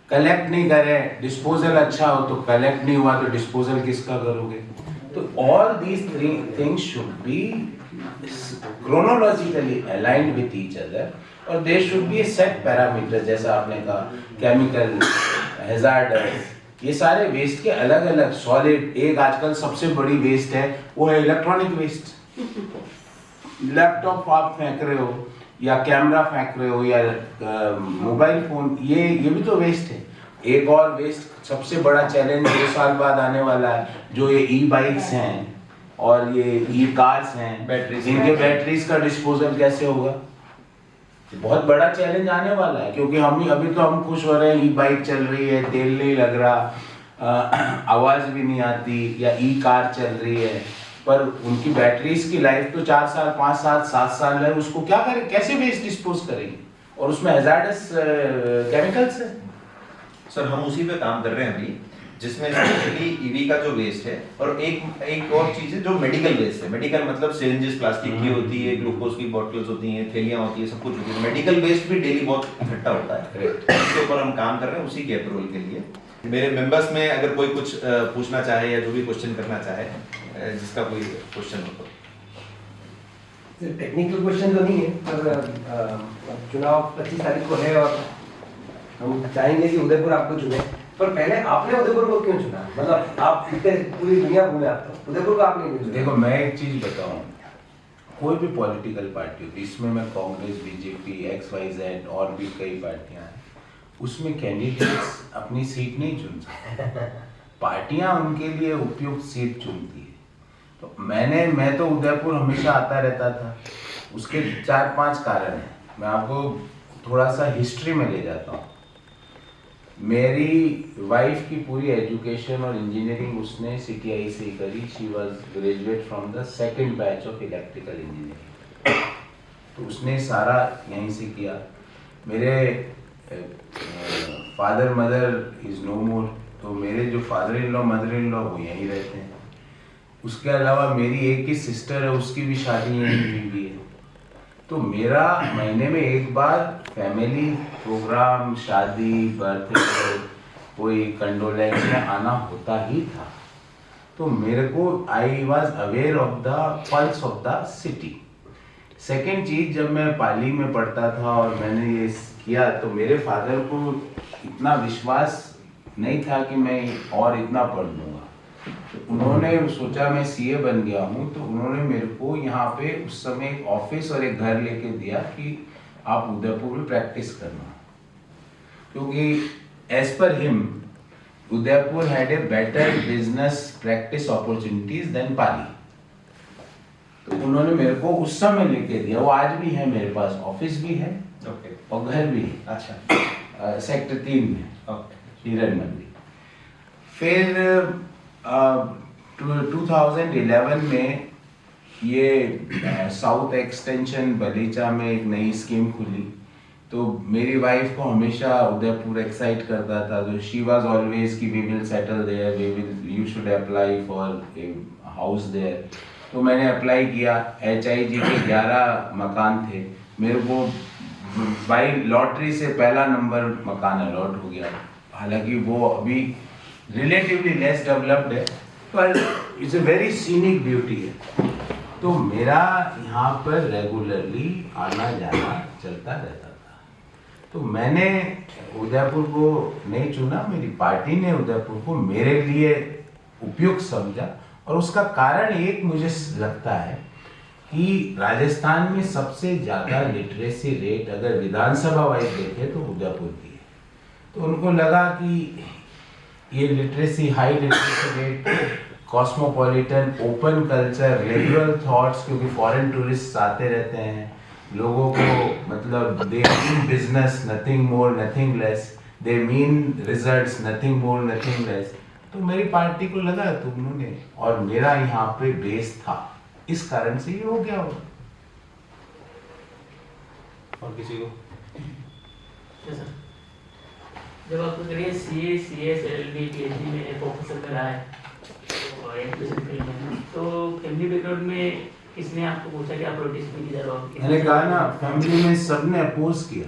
[SPEAKER 2] कलेक्ट नहीं करें, डिस्पोजल अच्छा हो तो कलेक्ट नहीं हुआ तो डिस्पोजल किसका करोगे? तो all these three things should be chronologically aligned with each other और there should be a set parameter जैसा आपने कहा chemical, hazardous, ये सारे वेस्ट के अलग अलग सॉलिड। एक आजकल सबसे बड़ी वेस्ट है वो है इलेक्ट्रॉनिक वेस्ट। लैपटॉप आप फेंक रहे हो या कैमरा फेंक रहे हो या मोबाइल फोन, ये भी तो वेस्ट है। एक और वेस्ट सबसे बड़ा चैलेंज 2 साल बाद आने वाला है, जो ये ई बाइक्स हैं और ये ई कार्स हैं, इनके बैटरीज का डिस्पोजल कैसे होगा? बहुत बड़ा चैलेंज आने वाला है, क्योंकि अभी तो हम खुश हो रहे हैं, ई बाइक चल रही है, तेल नहीं लग रहा, आवाज भी नहीं आती, या ई कार चल रही है, पर उनकी बैटरीज की लाइफ तो 4 साल 5 साल 7 साल है। उसको क्या करें, कैसे वेस्ट डिस्पोज करेंगे? और उसमें हैजार्डस केमिकल्स है।
[SPEAKER 1] सर हम उसी पे काम कर रहे हैं अभी, जिसमें स्पेशली ईवी का जो वेस्ट है, और एक और चीज है जो मेडिकल वेस्ट है। मेडिकल मतलब सिरिंजेस प्लास्टिक की होती है, ग्लूकोज की बोतल्स होती हैं, थैलियां होती है, सब कुछ होती है। मेडिकल वेस्ट भी डेली बहुत इकट्ठा होता है, इसके ऊपर हम काम कर रहे हैं, उसी के अप्रूवल के लिए। मेरे मेंबर्स में अगर कोई कुछ पूछना चाहे या जो भी क्वेश्चन करना चाहे, जिसका कोई क्वेश्चन हो तो।
[SPEAKER 3] टेक्निकल क्वेश्चन तो नहीं है, पर चुनाव 25 तारीख को है और हम चाहेंगे कि उदयपुर आपको चुने, पर पहले आपने उदयपुर को क्यों चुना? मतलब आप इतने पूरी दुनिया घूमे, आप तो उदयपुर को आपने क्यों चुना?
[SPEAKER 2] देखो, मैं एक चीज बताऊं, कोई भी पॉलिटिकल पार्टी होती है, इसमें मैं कांग्रेस, बीजेपी, XYZ और भी कई पार्टियां हैं, उसमें कैंडिडेट्स अपनी सीट नहीं चुन सकते, पार्टियां उनके लिए उपयुक्त सीट चुनती है। तो मैं तो उदयपुर हमेशा आता रहता था। उसके 4-5 कारण हैं, मैं आपको थोड़ा सा हिस्ट्री में ले जाता हूँ। मेरी वाइफ की पूरी एजुकेशन और इंजीनियरिंग उसने CTI से ही करी। She was graduate from the 2nd batch of electrical engineering, तो उसने सारा यहीं से किया। मेरे फादर मदर इज नो मोर, तो मेरे जो father in law mother in law वो यहीं रहते हैं। उसके अलावा मेरी एक ही सिस्टर है, उसकी भी शादी यहीं हुई है। तो मेरा महीने में एक बार फैमिली प्रोग्राम, शादी, बर्थडे, कोई कंडोलेंस में आना होता ही था। तो मेरे को I was aware of the pulse of the city. Second चीज, जब मैं पाली में पढ़ता था और मैंने ये किया, तो मेरे फादर को इतना विश्वास नहीं था कि मैं और इतना पढ़ लूँगा। उन्होंने सोचा मैं CA बन गया हूँ, तो उन्होंने मेरे को यहाँ पे उस समय एक ऑफिस और एक घर लेके दिया कि आप उदयपुर में प्रैक्टिस करना, क्योंकि as per him Udaipur had a better business practice opportunities than Pali. तो उन्होंने मेरे को उस समय लेके दिया। वो आज भी है मेरे पास, ऑफिस भी है और घर भी है।
[SPEAKER 1] अच्छा,
[SPEAKER 2] सेक्टर 3 में, हिरन मंडी। फिर 2011 में ये साउथ एक्सटेंशन बलीचा में एक नई स्कीम खुली, तो मेरी वाइफ को हमेशा उदयपुर एक्साइट करता था। तो शी वाज ऑलवेज कि we will settle there, you should apply for a house there. तो मैंने अप्लाई किया। HIG के 11 मकान थे, मेरे को बाई लॉटरी से पहला नंबर मकान अलॉट हो गया। हालांकि वो अभी रिलेटिवली लेस डेवलप्ड है, पर it's a very scenic beauty है। तो मेरा यहाँ पर रेगुलरली आना जाना चलता रहता था। तो मैंने उदयपुर को नहीं चुना, मेरी पार्टी ने उदयपुर को मेरे लिए उपयुक्त समझा। और उसका कारण एक मुझे लगता है कि राजस्थान में सबसे ज़्यादा लिटरेसी रेट अगर विधानसभा वाइज देखें तो उदयपुर की है। तो उनको लगा कि ये literacy, high literacy rate, cosmopolitan, open culture, liberal thoughts, क्योंकि फॉरेन टूरिस्ट आते रहते हैं, लोगों को मतलब they mean business, nothing more nothing less, they mean results, nothing more nothing less. तो मेरी पार्टी को लगा, तो उन्होंने, और मेरा यहाँ पे बेस था, इस कारण से ये हो गया होगा।
[SPEAKER 1] और किसी को?
[SPEAKER 4] जब आपको करिए CA, CS, LLB, PhD में एक ऑफिसर का रहा है और एजुकेशन फील्ड में, तो फैमिली बैकग्राउंड में किसने आपको पूछा कि आप पॉलिटिक्स में किधर हो?
[SPEAKER 2] मैंने कहा ना, फैमिली में सबने अपोज किया।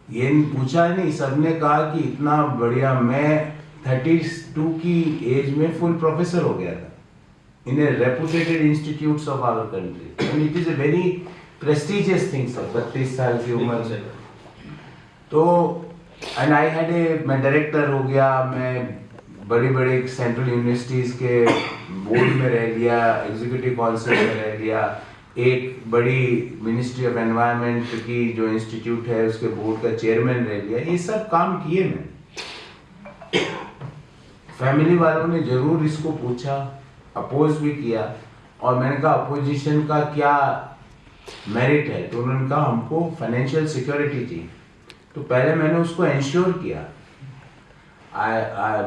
[SPEAKER 2] ये पूछा नहीं, सबने कहा कि इतना बढ़िया, मैं 32 की एज में फुल प्रोफेसर हो गया था in a reputed institutes of our country. And it is a very prestigious thing, sir. 32 साल की उम्र तो and I had a मैं डायरेक्टर हो गया, मैं बड़ी बड़ी सेंट्रल यूनिवर्सिटीज के बोर्ड में रह लिया, एग्जीक्यूटिव काउंसिल में रह लिया, एक बड़ी मिनिस्ट्री ऑफ एनवायरनमेंट की जो इंस्टीट्यूट है उसके बोर्ड का चेयरमैन रह लिया। ये सब काम किए मैं। फैमिली वालों ने जरूर इसको पूछा, अपोज भी किया, और मैंने कहा अपोजिशन का क्या मेरिट है, तो उन्होंने कहा हमको फाइनेंशियल सिक्योरिटी चाहिए। तो पहले मैंने उसको इंश्योर किया,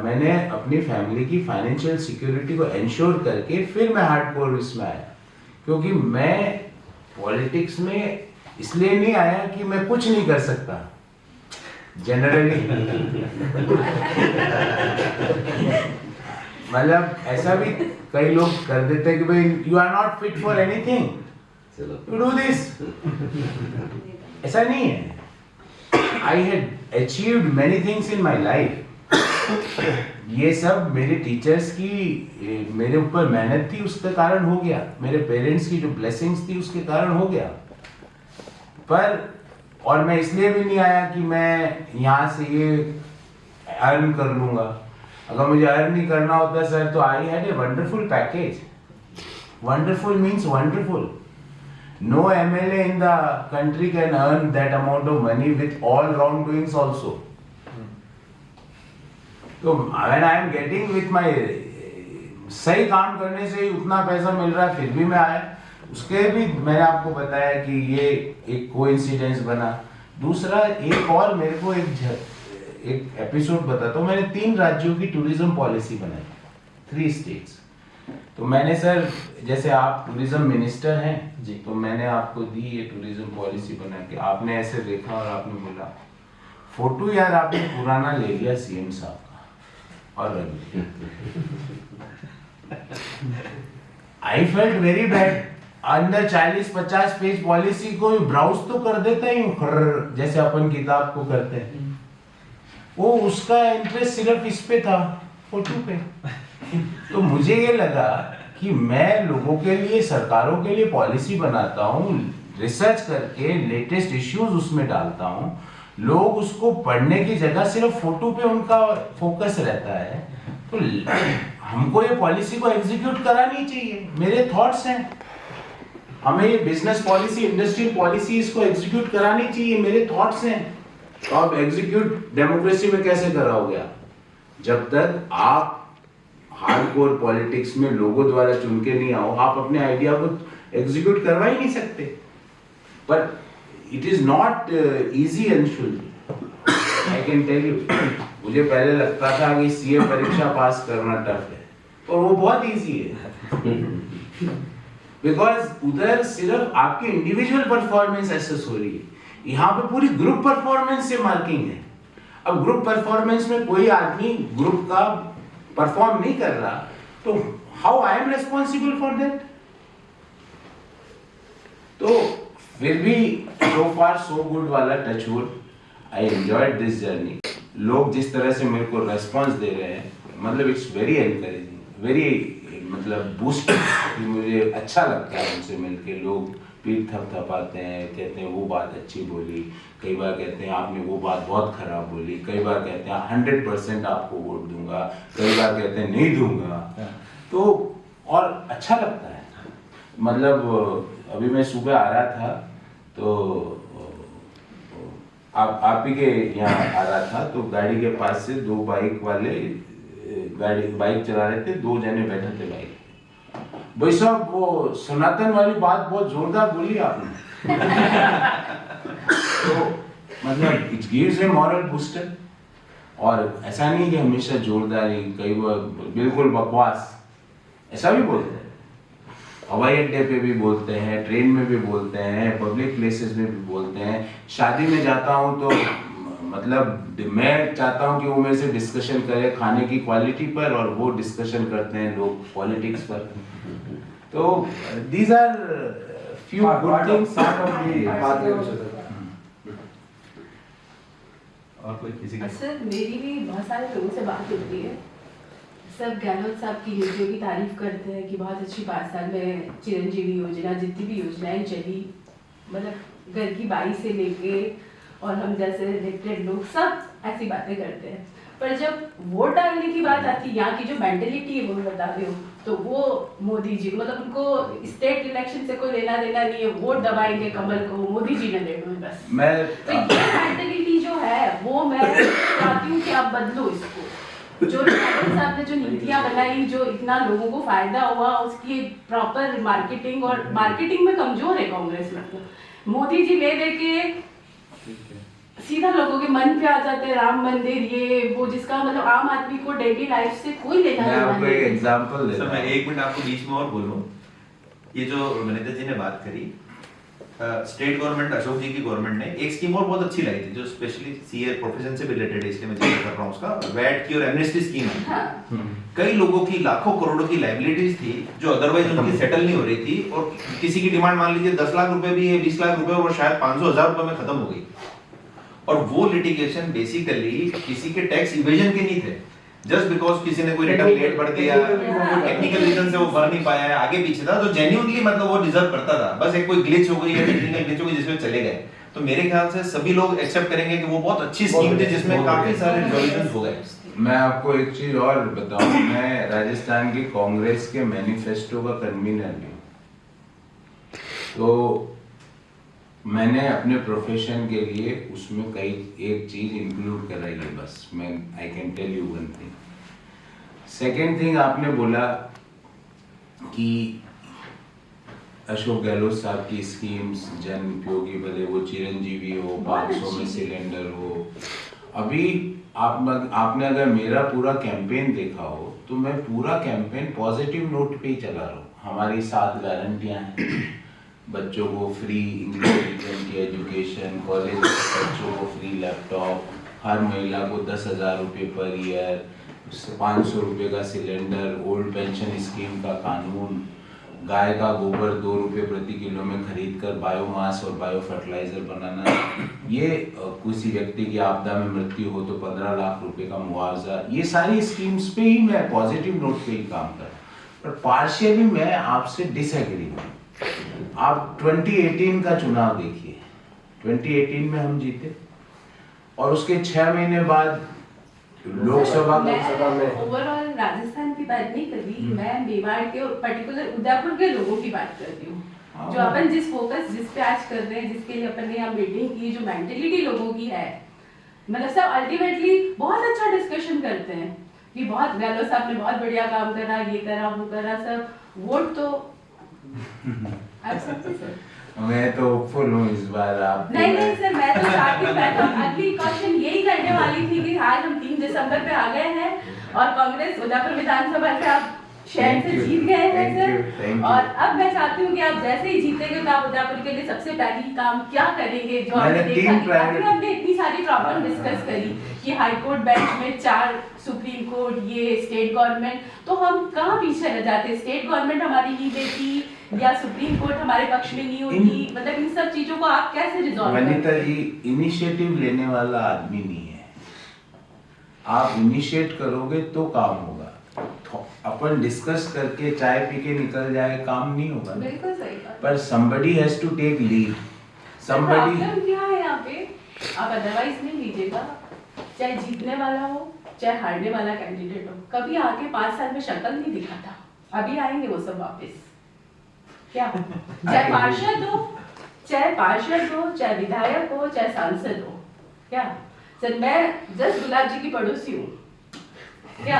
[SPEAKER 2] मैंने अपनी फैमिली की फाइनेंशियल सिक्योरिटी को इंश्योर करके फिर मैं हार्डकोर इसमें आया, क्योंकि मैं पॉलिटिक्स में इसलिए नहीं आया कि मैं कुछ नहीं कर सकता जनरली मतलब ऐसा भी कई लोग कर देते हैं कि भाई you are not fit for anything, you do this. ऐसा नहीं है। I had achieved many things in my life. ये सब मेरे टीचर्स की मेरे ऊपर मेहनत थी, उसके कारण हो गया। मेरे पेरेंट्स की जो ब्लेसिंग्स थी उसके कारण हो गया। पर और मैं इसलिए भी नहीं आया कि मैं यहाँ से ये अर्न कर लूंगा। अगर मुझे अर्न नहीं करना होता सर, तो I had a wonderful package. Wonderful means wonderful. No MLA in the country can earn that amount of money with all wrongdoings also. तो when I am getting with my सही काम करने से ही उतना पैसा मिल रहा है, फिर भी मैं आया। उसके भी मैंने आपको बताया कि ये एक कोइंसिडेंस बना। दूसरा एक और मेरे को एक एपिसोड बताता हूँ। मैंने 3 राज्यों की टूरिज्म पॉलिसी बनाई, 3 स्टेट्स। तो मैंने सर, जैसे आप टूरिज्म मिनिस्टर हैं जी, तो मैंने आपको दी ये टूरिज्म पॉलिसी बना के, आपने ऐसे देखा और आपने बोला फोटो यार आपने पुराना ले लिया सीएम साहब का और आई फेल्ट वेरी बैड। अंदर 40-50 पेज पॉलिसी को ब्राउज तो कर देता ही हूँ, जैसे अपन किताब को करते हैं। वो उसका इंटरेस्ट सिर्फ इस पे था, फोटो पे। तो मुझे ये लगा कि मैं लोगों के लिए, सरकारों के लिए पॉलिसी बनाता हूँ, रिसर्च करके लेटेस्ट इश्यूज उसमें डालता हूँ, लोग उसको पढ़ने की जगह सिर्फ फोटो पे उनका फोकस रहता है। तो हमको ये पॉलिसी को एग्जीक्यूट करानी चाहिए। मेरे थॉट्स हैं, हमें ये बिजनेस पॉलिसी, इंडस्ट्रियल पॉलिसी इसको एग्जीक्यूट करानी चाहिए, मेरे थॉट्स हैं। तो आप एग्जीक्यूट डेमोक्रेसी में कैसे कराओगे? जब तक आप हार्डकोर पॉलिटिक्स में लोगों द्वारा चुन के नहीं आओ, आप अपने आइडिया को एग्जीक्यूट करवा ही नहीं सकते। पर it is not easy Anshul, I can tell you. मुझे पहले लगता था कि सीए परीक्षा पास करना टफ है, और वो बहुत इजी है। बिकॉज उधर सिर्फ आपकी इंडिविजुअल परफॉर्मेंस एसेस हो रही है, यहाँ पे पूरी ग्रुप परफॉर्मेंस से मार्किंग है। अब ग्रुप परफॉर्मेंस में कोई आदमी ग्रुप का परफॉर्म नहीं कर रहा, तो how I am responsible for that? तो फिर भी सो फार सो गुड वाला, touch wood, I enjoyed this journey. लोग जिस तरह से मेरे को रेस्पॉन्स दे रहे हैं, मतलब इट्स वेरी एनकरेजिंग, वेरी मतलब बूस्ट। मुझे अच्छा लगता है उनसे मिलके। लोग पीठ थपथपाते हैं, कहते हैं वो बात अच्छी बोली, कई बार कहते हैं आपने वो बात बहुत खराब बोली, कई बार कहते हैं 100% आपको वोट दूंगा, कई बार कहते हैं नहीं दूंगा। तो और अच्छा लगता है। मतलब अभी मैं सुबह आ रहा था, तो आप ही के यहाँ आ रहा था, तो गाड़ी के पास से 2 बाइक वाले बाइक चला रहे थे, 2 जने बैठे थे बाइक। भाई साहब वो सनातन वाली बात बहुत जोरदार बोली आपने। तो मतलब it gives A moral booster. और ऐसा नहीं कि हमेशा जोरदार ही, कई बार बिल्कुल बकवास, ऐसा भी बोलते हैं। हवाई अड्डे पे भी बोलते हैं, ट्रेन में भी बोलते हैं, पब्लिक प्लेसेस में भी बोलते हैं। शादी में जाता हूँ तो मतलब मैं चाहता हूँ कि वो मेरे से डिस्कशन करे खाने की क्वालिटी पर, और वो डिस्कशन करते हैं लोग पॉलिटिक्स पर। तो these are few good things.
[SPEAKER 1] और कोई किसी का?
[SPEAKER 5] सर मेरी भी बहुत सारे लोगों से बात होती है, सब गहलोत साहब की नीतियों की तारीफ करते हैं कि बहुत अच्छी 5 साल में चिरंजीवी योजना जितनी भी योजनाएं चली, मतलब घर की बाई से लेके और हम जैसे इलेक्टेड लोग सब ऐसी बातें करते हैं। पर जब वोट डालने की बात आती है, यहाँ की जो मेंटेलिटी है वो बता रहे हो, तो वो मोदी जी मतलब उनको स्टेट इलेक्शन से कोई लेना देना नहीं है, वोट दबाएंगे कमल को, मोदी जी ने देना है बस।
[SPEAKER 2] मैं
[SPEAKER 5] तो ये मेंटेलिटी जो है वो मैं चाहती हूँ कि आप बदलो इसको। जो राहुल साहब ने जो नीतियां बनाई, जो इतना लोगों को फायदा हुआ, उसकी प्रॉपर मार्केटिंग, और मार्केटिंग में कमजोर है कांग्रेस में। मोदी जी ले दे के सीधा लोगों के मन पे आ जाते हैं, राम मंदिर ये वो, जिसका मतलब आम आदमी को डेली लाइफ से कोई लेना
[SPEAKER 2] मैं
[SPEAKER 5] देना
[SPEAKER 2] आपको एक
[SPEAKER 5] नहीं।
[SPEAKER 2] एग्जांपल
[SPEAKER 1] सर
[SPEAKER 2] देता
[SPEAKER 1] मैं
[SPEAKER 2] हूँ।
[SPEAKER 1] 1 मिनट आपको बीच में और बोलूं, ये जो मनिंदर जी ने बात करी, स्टेट गवर्नमेंट, अशोक जी की गवर्नमेंट ने एक स्कीम और बहुत अच्छी लाई थी जो स्पेशली सीए प्रोफेशन से रिलेटेड है, इसलिए मैं जिक्र कर रहा हूँ उसका, वैट की और एमनेस्टी स्कीम है।
[SPEAKER 5] हाँ।
[SPEAKER 1] कई लोगों की लाखों करोड़ों की लाइबिलिटीज थी जो अदरवाइज उनकी सेटल नहीं हो रही थी, और किसी की डिमांड मान लीजिए 10 लाख रुपए भी है, 20 लाख रुपए, और शायद 500,000 रुपए में खत्म हो गई। और वो लिटिगेशन बेसिकली किसी के टैक्स इवेजन के नहीं थे, जस्ट बिकॉज किसी ने कोई रिटर्न लेट भर दिया, टेक्निकल रीजन से वो भर नहीं पाया है, आगे पीछे था, तो जेन्युइनली मतलब वो डिजर्व करता था, बस एक कोई ग्लिच हो गई है, टेक्निकल ग्लिच हो गई जिसमें चले गए। तो मेरे ख्याल से सभी लोग एक्सेप्ट करेंगे कि वो बहुत अच्छी स्कीम थी जिसमें काफी सारे रिजोल्यूशंस हो गए।
[SPEAKER 2] मैं आपको एक चीज और बताऊं, मैं राजस्थान की कांग्रेस के मैनिफेस्टो का कन्वीनर भी हूं, तो मैंने अपने प्रोफेशन के लिए उसमें कई एक चीज इंक्लूड कराई है, बस मैं I can tell you one thing. Second thing, आपने बोला कि अशोक गहलोत साहब की स्कीम्स जन उपयोगी, भले वो चिरंजीवी हो, 500 में सिलेंडर हो। अभी आपने अगर मेरा पूरा कैंपेन देखा हो तो मैं पूरा कैंपेन पॉजिटिव नोट पे ही चला रहा हूँ। हमारी 7 गारंटियां हैं, बच्चों को फ्री इंग्लिश मीडियम की एजुकेशन, कॉलेज बच्चों को फ्री लैपटॉप, हर महिला को 10,000 रुपये पर ईयर, 500 रुपये का सिलेंडर, ओल्ड पेंशन स्कीम का कानून, गाय का गोबर 2 रुपये प्रति किलो में खरीद कर बायोमास और बायो फर्टिलाइजर बनाना, ये किसी व्यक्ति की आपदा में मृत्यु हो तो 15 लाख रुपए का मुआवजा, ये सारी स्कीम्स पे ही मैं पॉजिटिव नोट पे ही काम कर रहा हूँ। पर पार्शियली मैं आपसे डिसएग्री हूँ। आप 2018 का चुनाव देखिए, 2018 में हम जीते और उसके 6 महीने बाद लोकसभा
[SPEAKER 5] मैं ओवरऑल राजस्थान की बात नहीं कर रही, मैं मेवाड़ के और पर्टिकुलर उदयपुर के लोगों की बात कर रही हूँ। जो अपन जिस पे आज कर रहे हैं, जिसके लिए अपन ने यहाँ मीटिंग की, जो मेंटेलिटी लोगों की है, मतलब सब अल्टीमेटली बहुत अच्छा डिस्कशन करते हैं कि बहुत गहलोत साहब ने बहुत बढ़िया काम करा, ये करा वो करा, सब वोट तो आप समझे सर।
[SPEAKER 2] मैं तो फुल हूँ इस बार। आप
[SPEAKER 5] नहीं सर, मैं तो चाहती हूँ, मैं तो अगली क्वेश्चन यही करने वाली थी कि आज हम 3 दिसंबर पे आ गए हैं और कांग्रेस उदयपुर विधानसभा से आप शहर से जीत गए हैं सर, और अब मैं चाहती हूँ कि आप जैसे ही जीतेंगे तो आप उदयपुर के लिए सबसे पहली काम क्या करेंगे, जो हमने देखा कि अभी हमने इतनी सारी प्रॉब्लम डिस्कस करी कि हाई कोर्ट बेंच में 4 सुप्रीम कोर्ट, ये स्टेट गवर्नमेंट, तो हम कहाँ पीछे रह जाते, स्टेट गवर्नमेंट हमारी नहीं देती या सुप्रीम कोर्ट हमारे पक्ष में नहीं होती, मतलब इन सब चीजों को आप कैसे रिजॉल्व करेंगे?
[SPEAKER 2] वनिता जी, इनिशिएटिव लेने वाला आदमी नहीं है, आप इनिशिएट करोगे तो काम होगा। अपन डिस्कस करके चाय पी के निकल जाए काम नहीं होगा।
[SPEAKER 5] बिल्कुल सही बात।
[SPEAKER 2] पर somebody has to take lead. Somebody
[SPEAKER 5] problem क्या है यहाँ पे, आप अदरवाइज नहीं लीजिएगा, चाहे जीतने वाला हो चाहे हारने वाला कैंडिडेट हो, कभी आके 5 साल में शक्ल नहीं दिखाता, अभी आएंगे वो सब वापस। क्या चाहे पार्षद हो, चाहे विधायक हो, चाहे सांसद हो, क्या सर मैं जस्ट गुलाब जी की पड़ोसी हूँ क्या,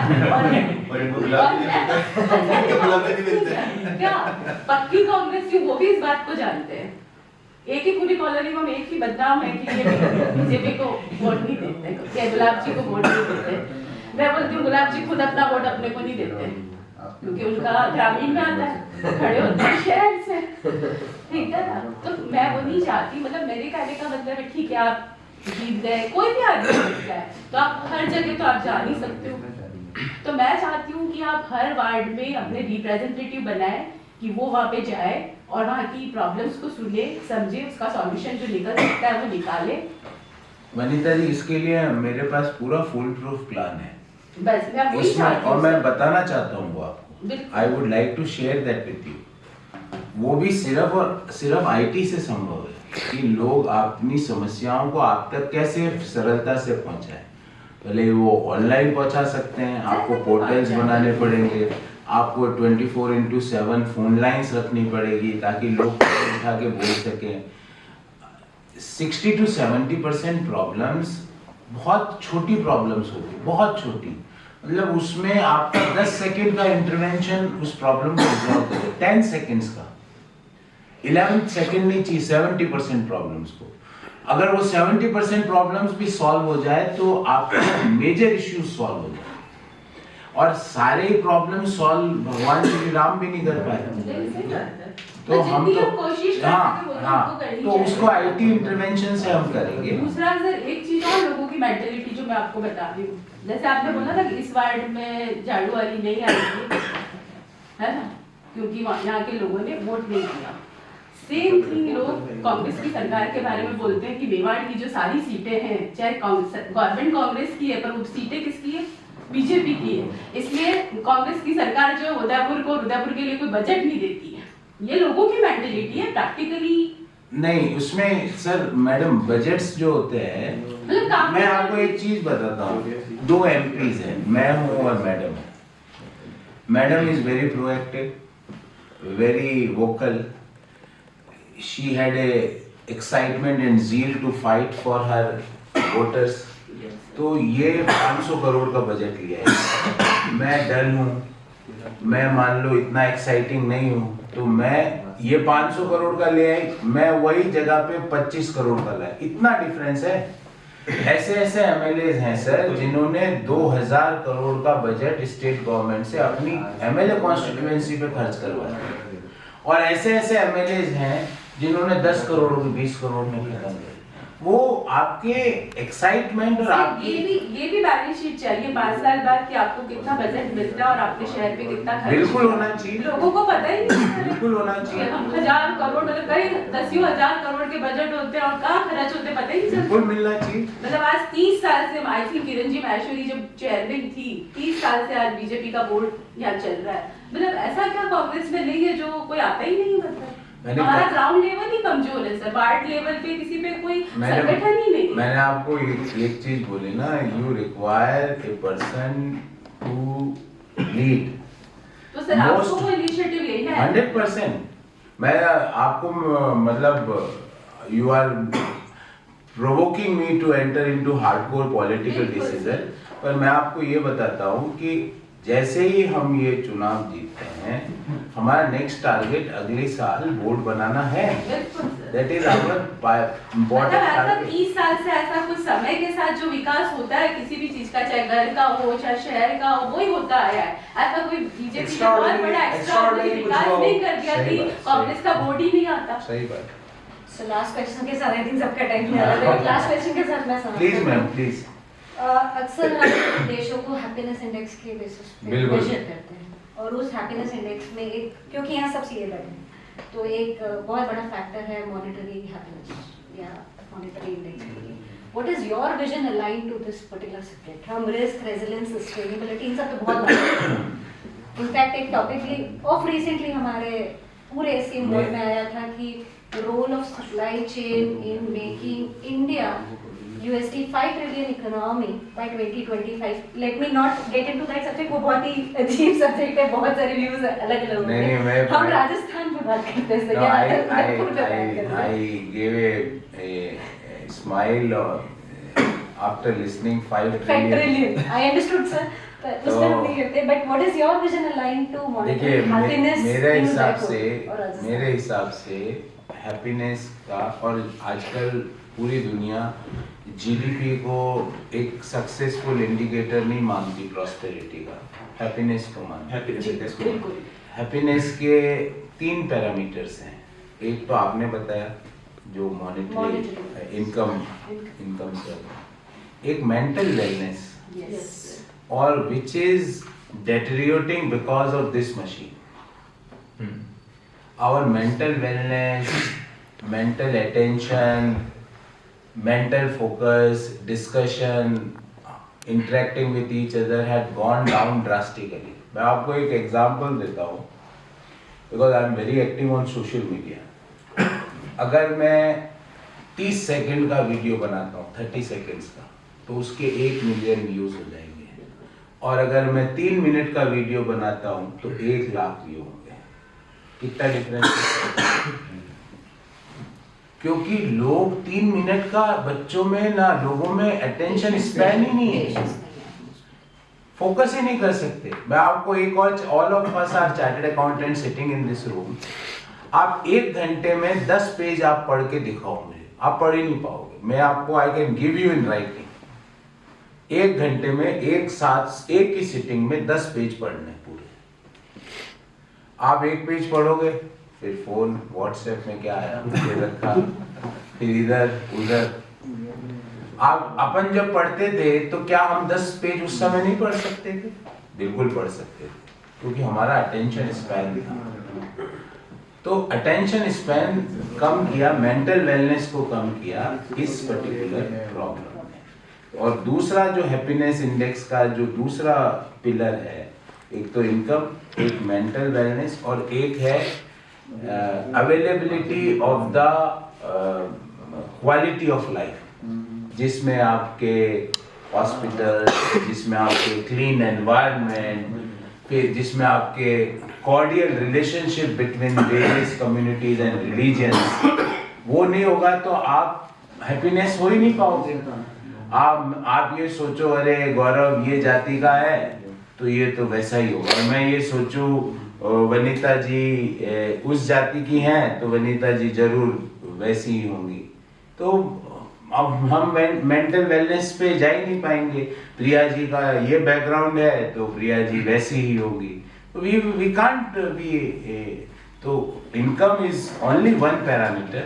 [SPEAKER 5] क्या पक्की कांग्रेस की, वो भी इस बात को जानते हैं। एक ही पूरी कॉलोनी में हम एक ही बदनाम है कि ये बीजेपी को वोट नहीं देते, क्या गुलाब जी को वोट नहीं देते। मैं बोलती हूँ गुलाब जी खुद अपना वोट अपने को नहीं देते क्योंकि उनका ग्रामीण में आता है, खड़े होते हैं शहर से, ठीक है ना। तो मैं वो नहीं चाहती, मतलब मेरे कहने का मतलब है ठीक है आप जीत गए, कोई भी आदमी जीत जाए तो आप हर जगह तो आप जा नहीं सकते हो, तो मैं चाहती हूँ कि आप हर वार्ड में अपने रिप्रेजेंटेटिव बनाएं कि वो वहाँ पे जाए और वहाँ की प्रॉब्लम्स को सुने, समझे, उसका सॉल्यूशन जो निकल सकता है वो निकाले,
[SPEAKER 2] वनिता जी, इसके लिए मेरे पास पूरा फुल प्रूफ प्लान है
[SPEAKER 5] बस मैं वही
[SPEAKER 2] इसमें,
[SPEAKER 5] चाहती
[SPEAKER 2] और
[SPEAKER 5] हूँ
[SPEAKER 2] मैं
[SPEAKER 5] सर।
[SPEAKER 2] बताना चाहता हूँ वो आपको।
[SPEAKER 5] बिल्कुल।
[SPEAKER 2] I would like to share that with you. वो भी सिर्फ और सिर्फ आईटी से संभव है कि लोग अपनी समस्याओं को आप तक कैसे सरलता से पहुंचाएं। पहले वो ऑनलाइन पहुंचा सकते हैं, आपको पोर्टल्स बनाने पड़ेंगे, आपको 24/7 फोन लाइंस रखनी पड़ेगी ताकि लोग उठा के बोल सकें। 60 to 70% प्रॉब्लम्स बहुत छोटी प्रॉब्लम्स होती, बहुत छोटी, मतलब उसमें आपका 10 सेकंड का इंटरवेंशन उस प्रॉब्लम को रिजॉल्व करे, 10 सेकंड्स का, 11 सेकंड नहीं चाहिए 70% प्रॉब्लम्स को। अगर वो 70% प्रॉब्लम्स भी सॉल्व हो जाए तो आपके मेजर इश्यूज सॉल्व हो जाए। और सारे प्रॉब्लम सॉल्व भगवान श्री राम भी नहीं कर पाए,
[SPEAKER 5] सही बात है।
[SPEAKER 2] तो हम
[SPEAKER 5] जितनी
[SPEAKER 2] तो
[SPEAKER 5] कोशिश कर सके
[SPEAKER 2] हाँ
[SPEAKER 5] वो तो
[SPEAKER 2] हाँ
[SPEAKER 5] हमको करनी
[SPEAKER 2] तो
[SPEAKER 5] चाहिए।
[SPEAKER 2] उसको आईटी इंटरवेंशन से हम करेंगे।
[SPEAKER 5] दूसरा सर, एक चीज और लोगों की मेंटेलिटी जो मैं आपको बता रही हूँ, जैसे आपने बोला ना कि इस वार्ड में झाड़ू वाली नहीं आएगी, है ना, क्योंकि यहाँ के लोगों ने वोट नहीं दिया। सेम थिंग लोग कांग्रेस की सरकार के बारे में बोलते हैं कि मेवाड़ की जो सारी सीटें हैं, चाहे गवर्नमेंट कांग्रेस की है, पर वो सीटें किसकी है? बीजेपी की है। इसलिए कांग्रेस की सरकार जो है उदयपुर के लिए कोई बजट नहीं देती है। ये लोगों की मेंटेलिटी है, प्रैक्टिकली
[SPEAKER 2] नहीं, उसमें सर मैडम बजट्स जो होते हैं,
[SPEAKER 5] मतलब काम
[SPEAKER 2] मैं आपको एक चीज बताता हूँ। 2 MPs हैं, मैं हूँ और मैडम है। Madam is very proactive, very vocal, she had a excitement and zeal to fight for her voters. तो ये 500 करोड़ का बजट लिया है। मैं डल हूँ, मैं मान लो इतना एक्साइटिंग नहीं हूँ, तो मैं ये 500 करोड़ का ले आई, मैं वही जगह पे 25 करोड़ का लाया, इतना डिफरेंस है। ऐसे ऐसे एमएलए हैं सर जिन्होंने 2000 करोड़ का बजट स्टेट गवर्नमेंट से अपनी एमएलए कॉन्स्टिट्यूएंसी पे खर्च करवाया, और ऐसे ऐसे एमएलए हैं जिन्होंने 10 करोड़ 20 करोड़ में खत्म कर। वो आपके एक्साइटमेंट और आपकी
[SPEAKER 5] ये भी बैलेंस शीट चाहिए 5 साल बाद कि आपको कितना बजट मिलता है और आपके शहर पे कितना खर्च
[SPEAKER 2] बिल्कुल
[SPEAKER 5] होता है।
[SPEAKER 2] होना चाहिए।
[SPEAKER 5] लोगों को पता ही नहीं है।
[SPEAKER 2] बिल्कुल होना चाहिए।
[SPEAKER 5] हम 1000 करोड़ मतलब कई 10,000 करोड़ के बजट होते हैं और कहाँ खर्च होते हैं पता ही नहीं चलता।
[SPEAKER 2] बिल्कुल मिलना चाहिए।
[SPEAKER 5] मतलब आज 30 साल से आई थिंक किरणजी माहेश्वरी जब चेयरमैन थी, 30 साल से आज बीजेपी का बोर्ड यहाँ चल रहा है। मतलब ऐसा क्या कांग्रेस में नहीं है जो कोई आता ही नहीं, मतलब हमारा ग्राउंड लेवल ही कमजोर है सर, वार्ड लेवल पे किसी पे कोई संगठन ही नहीं है।
[SPEAKER 2] मैंने आपको एक चीज बोली ना, you require a person to lead.
[SPEAKER 5] तो सर आपको वो इनिशिएटिव लेना है।
[SPEAKER 2] 100%। मैं आपको मतलब you are provoking me to enter into hardcore political decision, पर मैं आपको ये बताता हूँ कि जैसे ही हम ये चुनाव जीतते हैं, हमारा नेक्स्ट टारगेट अगले साल बोर्ड बनाना है। दैट इज आवर
[SPEAKER 5] मतलब ऐसा 30 साल से ऐसा कुछ समय के साथ जो विकास होता है किसी भी चीज का, चाहे घर का हो चाहे शहर का हो, वही होता आया है। ऐसा कोई बीजेपी ने बहुत बड़ा एक्स्ट्राऑर्डिनरी विकास नहीं कर दिया कि कांग्रेस का बोर्ड ही नहीं आता।
[SPEAKER 2] सही बात।
[SPEAKER 6] सो लास्ट क्वेश्चन के साथ आई थिंक सबका टाइम है, लास्ट क्वेश्चन के साथ मैं समझ
[SPEAKER 2] प्लीज मैम प्लीज।
[SPEAKER 6] अक्सर हम देशों को हैप्पीनेस इंडेक्स के बेसिस पे
[SPEAKER 2] बिल्कुल।
[SPEAKER 6] मेजर करते हैं, और उस हैप्पीनेस इंडेक्स में एक, क्योंकि यहाँ सब सीए बैठे हैं, तो एक बहुत बड़ा फैक्टर है मॉनेटरी हैप्पीनेस या मॉनेटरी इंडेक्स के लिए। What is your vision align to this particular subject? हम रिस्क, रेजिलियंस, सस्टेनेबिलिटी इन सब पे बहुत बात इनफैक्ट एक टॉपिक भी ऑफ रिसेंटली हमारे पूरे एससीएम बोर्ड में आया था कि role of supply chain in making India USD 5 trillion economy by 2025. Let me not get into that subject, वो बहुत ही अजीब सब्जेक्ट है, बहुत सारे व्यूज अलग अलग होते हैं। हम राजस्थान पे बात करते हैं sir,
[SPEAKER 2] I gave a smile after listening 5 trillion.
[SPEAKER 6] I understood sir. उसमें हम नहीं करते, but what is your vision aligned to
[SPEAKER 2] देखिए
[SPEAKER 6] monetary happiness?
[SPEAKER 2] मेरे हिसाब से हैप्पीनेस का, और आजकल पूरी दुनिया जीडीपी को एक सक्सेसफुल इंडिकेटर नहीं मानती प्रॉस्पेरिटी का, हैप्पीनेस को मानती। हैप्पीनेस के 3 पैरामीटर्स हैं। एक तो आपने बताया जो मॉनेटरी इनकम से, एक मेंटल वेलनेस, और which is deteriorating because of this machine. Our mental wellness, mental attention, mental focus, discussion, interacting with each other had gone down drastically. मैं आपको एक एग्जांपल देता हूँ, because I am very active on social media. अगर मैं 30 second का video बनाता हूँ, 30 सेकंड्स का, तो उसके 1 मिलियन व्यूज हो जाएंगे, और अगर मैं 3 मिनट का वीडियो बनाता हूँ तो 1 लाख व्यू होंगे। कितना डिफरेंस? क्योंकि लोग 3 मिनट का, बच्चों में ना, लोगों में अटेंशन स्पैन ही नहीं है, फोकस ही नहीं कर सकते। मैं आपको एक और, all of us are chartered accountant sitting in this room, आप 1 घंटे में 10 पेज आप पढ़ के दिखाओ मुझे, आप पढ़ ही नहीं पाओगे। मैं आपको, I can give you in writing, 1 घंटे में एक साथ, एक ही सिटिंग में 10 पेज पढ़ने पूरे। आप 1 पेज पढ़ोगे, फिर फोन, व्हाट्सएप में क्या आया फिर रखा, फिर इधर उधर। आप अपन जब पढ़ते थे तो क्या हम 10 पेज उस समय नहीं पढ़ सकते थे? बिल्कुल पढ़ सकते थे, क्योंकि हमारा अटेंशन स्पैन था। तो अटेंशन स्पैन कम किया, मेंटल वेलनेस को कम किया इस पर्टिकुलर प्रॉब्लम ने। और दूसरा जो हैप्पीनेस इंडेक्स का जो दूसरा पिलर है, एक तो इनकम, एक मेंटल वेलनेस, और एक है availability of the quality of life, जिसमें आपके हॉस्पिटल, जिसमें आपके क्लीन एनवायरनमेंट, फिर जिसमें आपके cordial relationship between various communities and religions, वो नहीं होगा तो आप हैप्पीनेस हो ही नहीं पाओगे। आप ये सोचो, अरे गौरव ये जाति का है तो ये तो वैसा ही होगा, मैं ये सोचूं वनीता जी उस जाति की हैं तो वनीता जी जरूर वैसी ही होंगी, तो अब हम मेंटल वेलनेस पे जा ही नहीं पाएंगे। प्रिया जी का ये बैकग्राउंड है तो प्रिया जी वैसी ही होगी, तो वी कांट बी। तो income is only one parameter,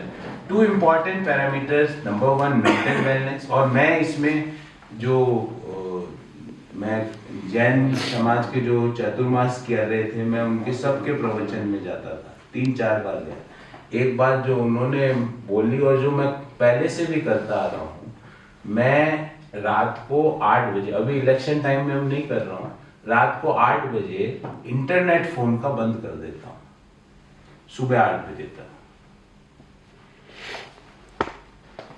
[SPEAKER 2] 2 important parameters, number 1 mental wellness. और मैं इसमें जो मैं जैन समाज के जो चतुर्मास कर रहे थे, मैं उनके सबके प्रवचन में जाता था, 3-4 बार गया। एक बात जो उन्होंने बोली और जो मैं पहले से भी करता आ रहा हूँ, मैं रात को 8 बजे, अभी इलेक्शन टाइम में हम नहीं कर रहा हूँ, रात को 8 बजे इंटरनेट फोन का बंद कर देता हूँ, सुबह 8 बजे तक।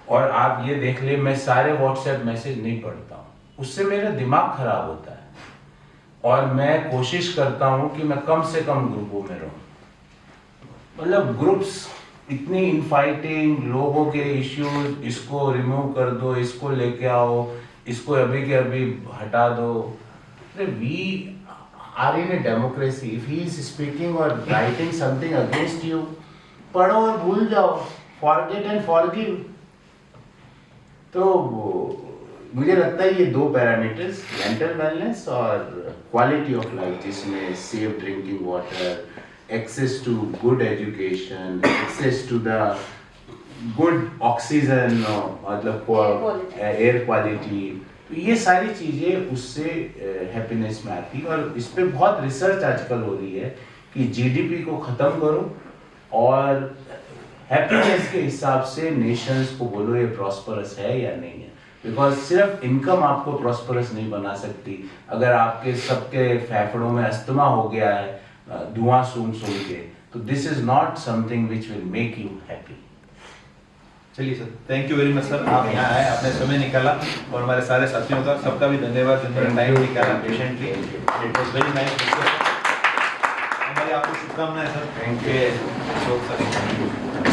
[SPEAKER 2] और आप ये देख ले, मैं सारे व्हाट्सएप मैसेज नहीं पढ़ता हूँ, उससे मेरा दिमाग खराब होता है। और मैं कोशिश करता हूँ कि मैं कम से कम ग्रुपों में रहूँ, मतलब ग्रुप्स इतनी इनफाइटिंग, लोगों के इश्यूज, इसको रिमूव कर दो, इसको लेके आओ, इसको अभी के अभी हटा दो। अरे we are in a democracy, if he is speaking और राइटिंग समथिंग अगेंस्ट यू, पढ़ो और भूल जाओ, फॉरगेट एंड फॉरगिव। तो मुझे लगता है ये 2 पैरामीटर्स, मेंटल वेलनेस और क्वालिटी ऑफ लाइफ, जिसमें safe drinking water, access to good education, access to the good oxygen, मतलब एयर क्वालिटी, तो ये सारी चीज़ें उससे हैप्पीनेस में आती है। और इस पे बहुत रिसर्च आजकल हो रही है कि जीडीपी को ख़त्म करो और हैप्पीनेस के हिसाब से नेशंस को बोलो ये प्रॉस्परस है या नहीं है। बिकॉज सिर्फ इनकम आपको प्रॉस्परस नहीं बना सकती। अगर आपके सबके फेफड़ों में अस्थमा हो गया है धुआं सूंघ के, तो this is not something which will make you happy.
[SPEAKER 1] चलिए sir, thank you very much sir, आप यहाँ आए, आपने समय निकाला, और हमारे सारे साथियों का सबका भी धन्यवाद जिन्होंने टाइम निकाला patiently. It was very nice. हमारी आपको शुभकामनाएं सर।
[SPEAKER 2] Thank you.
[SPEAKER 1] सर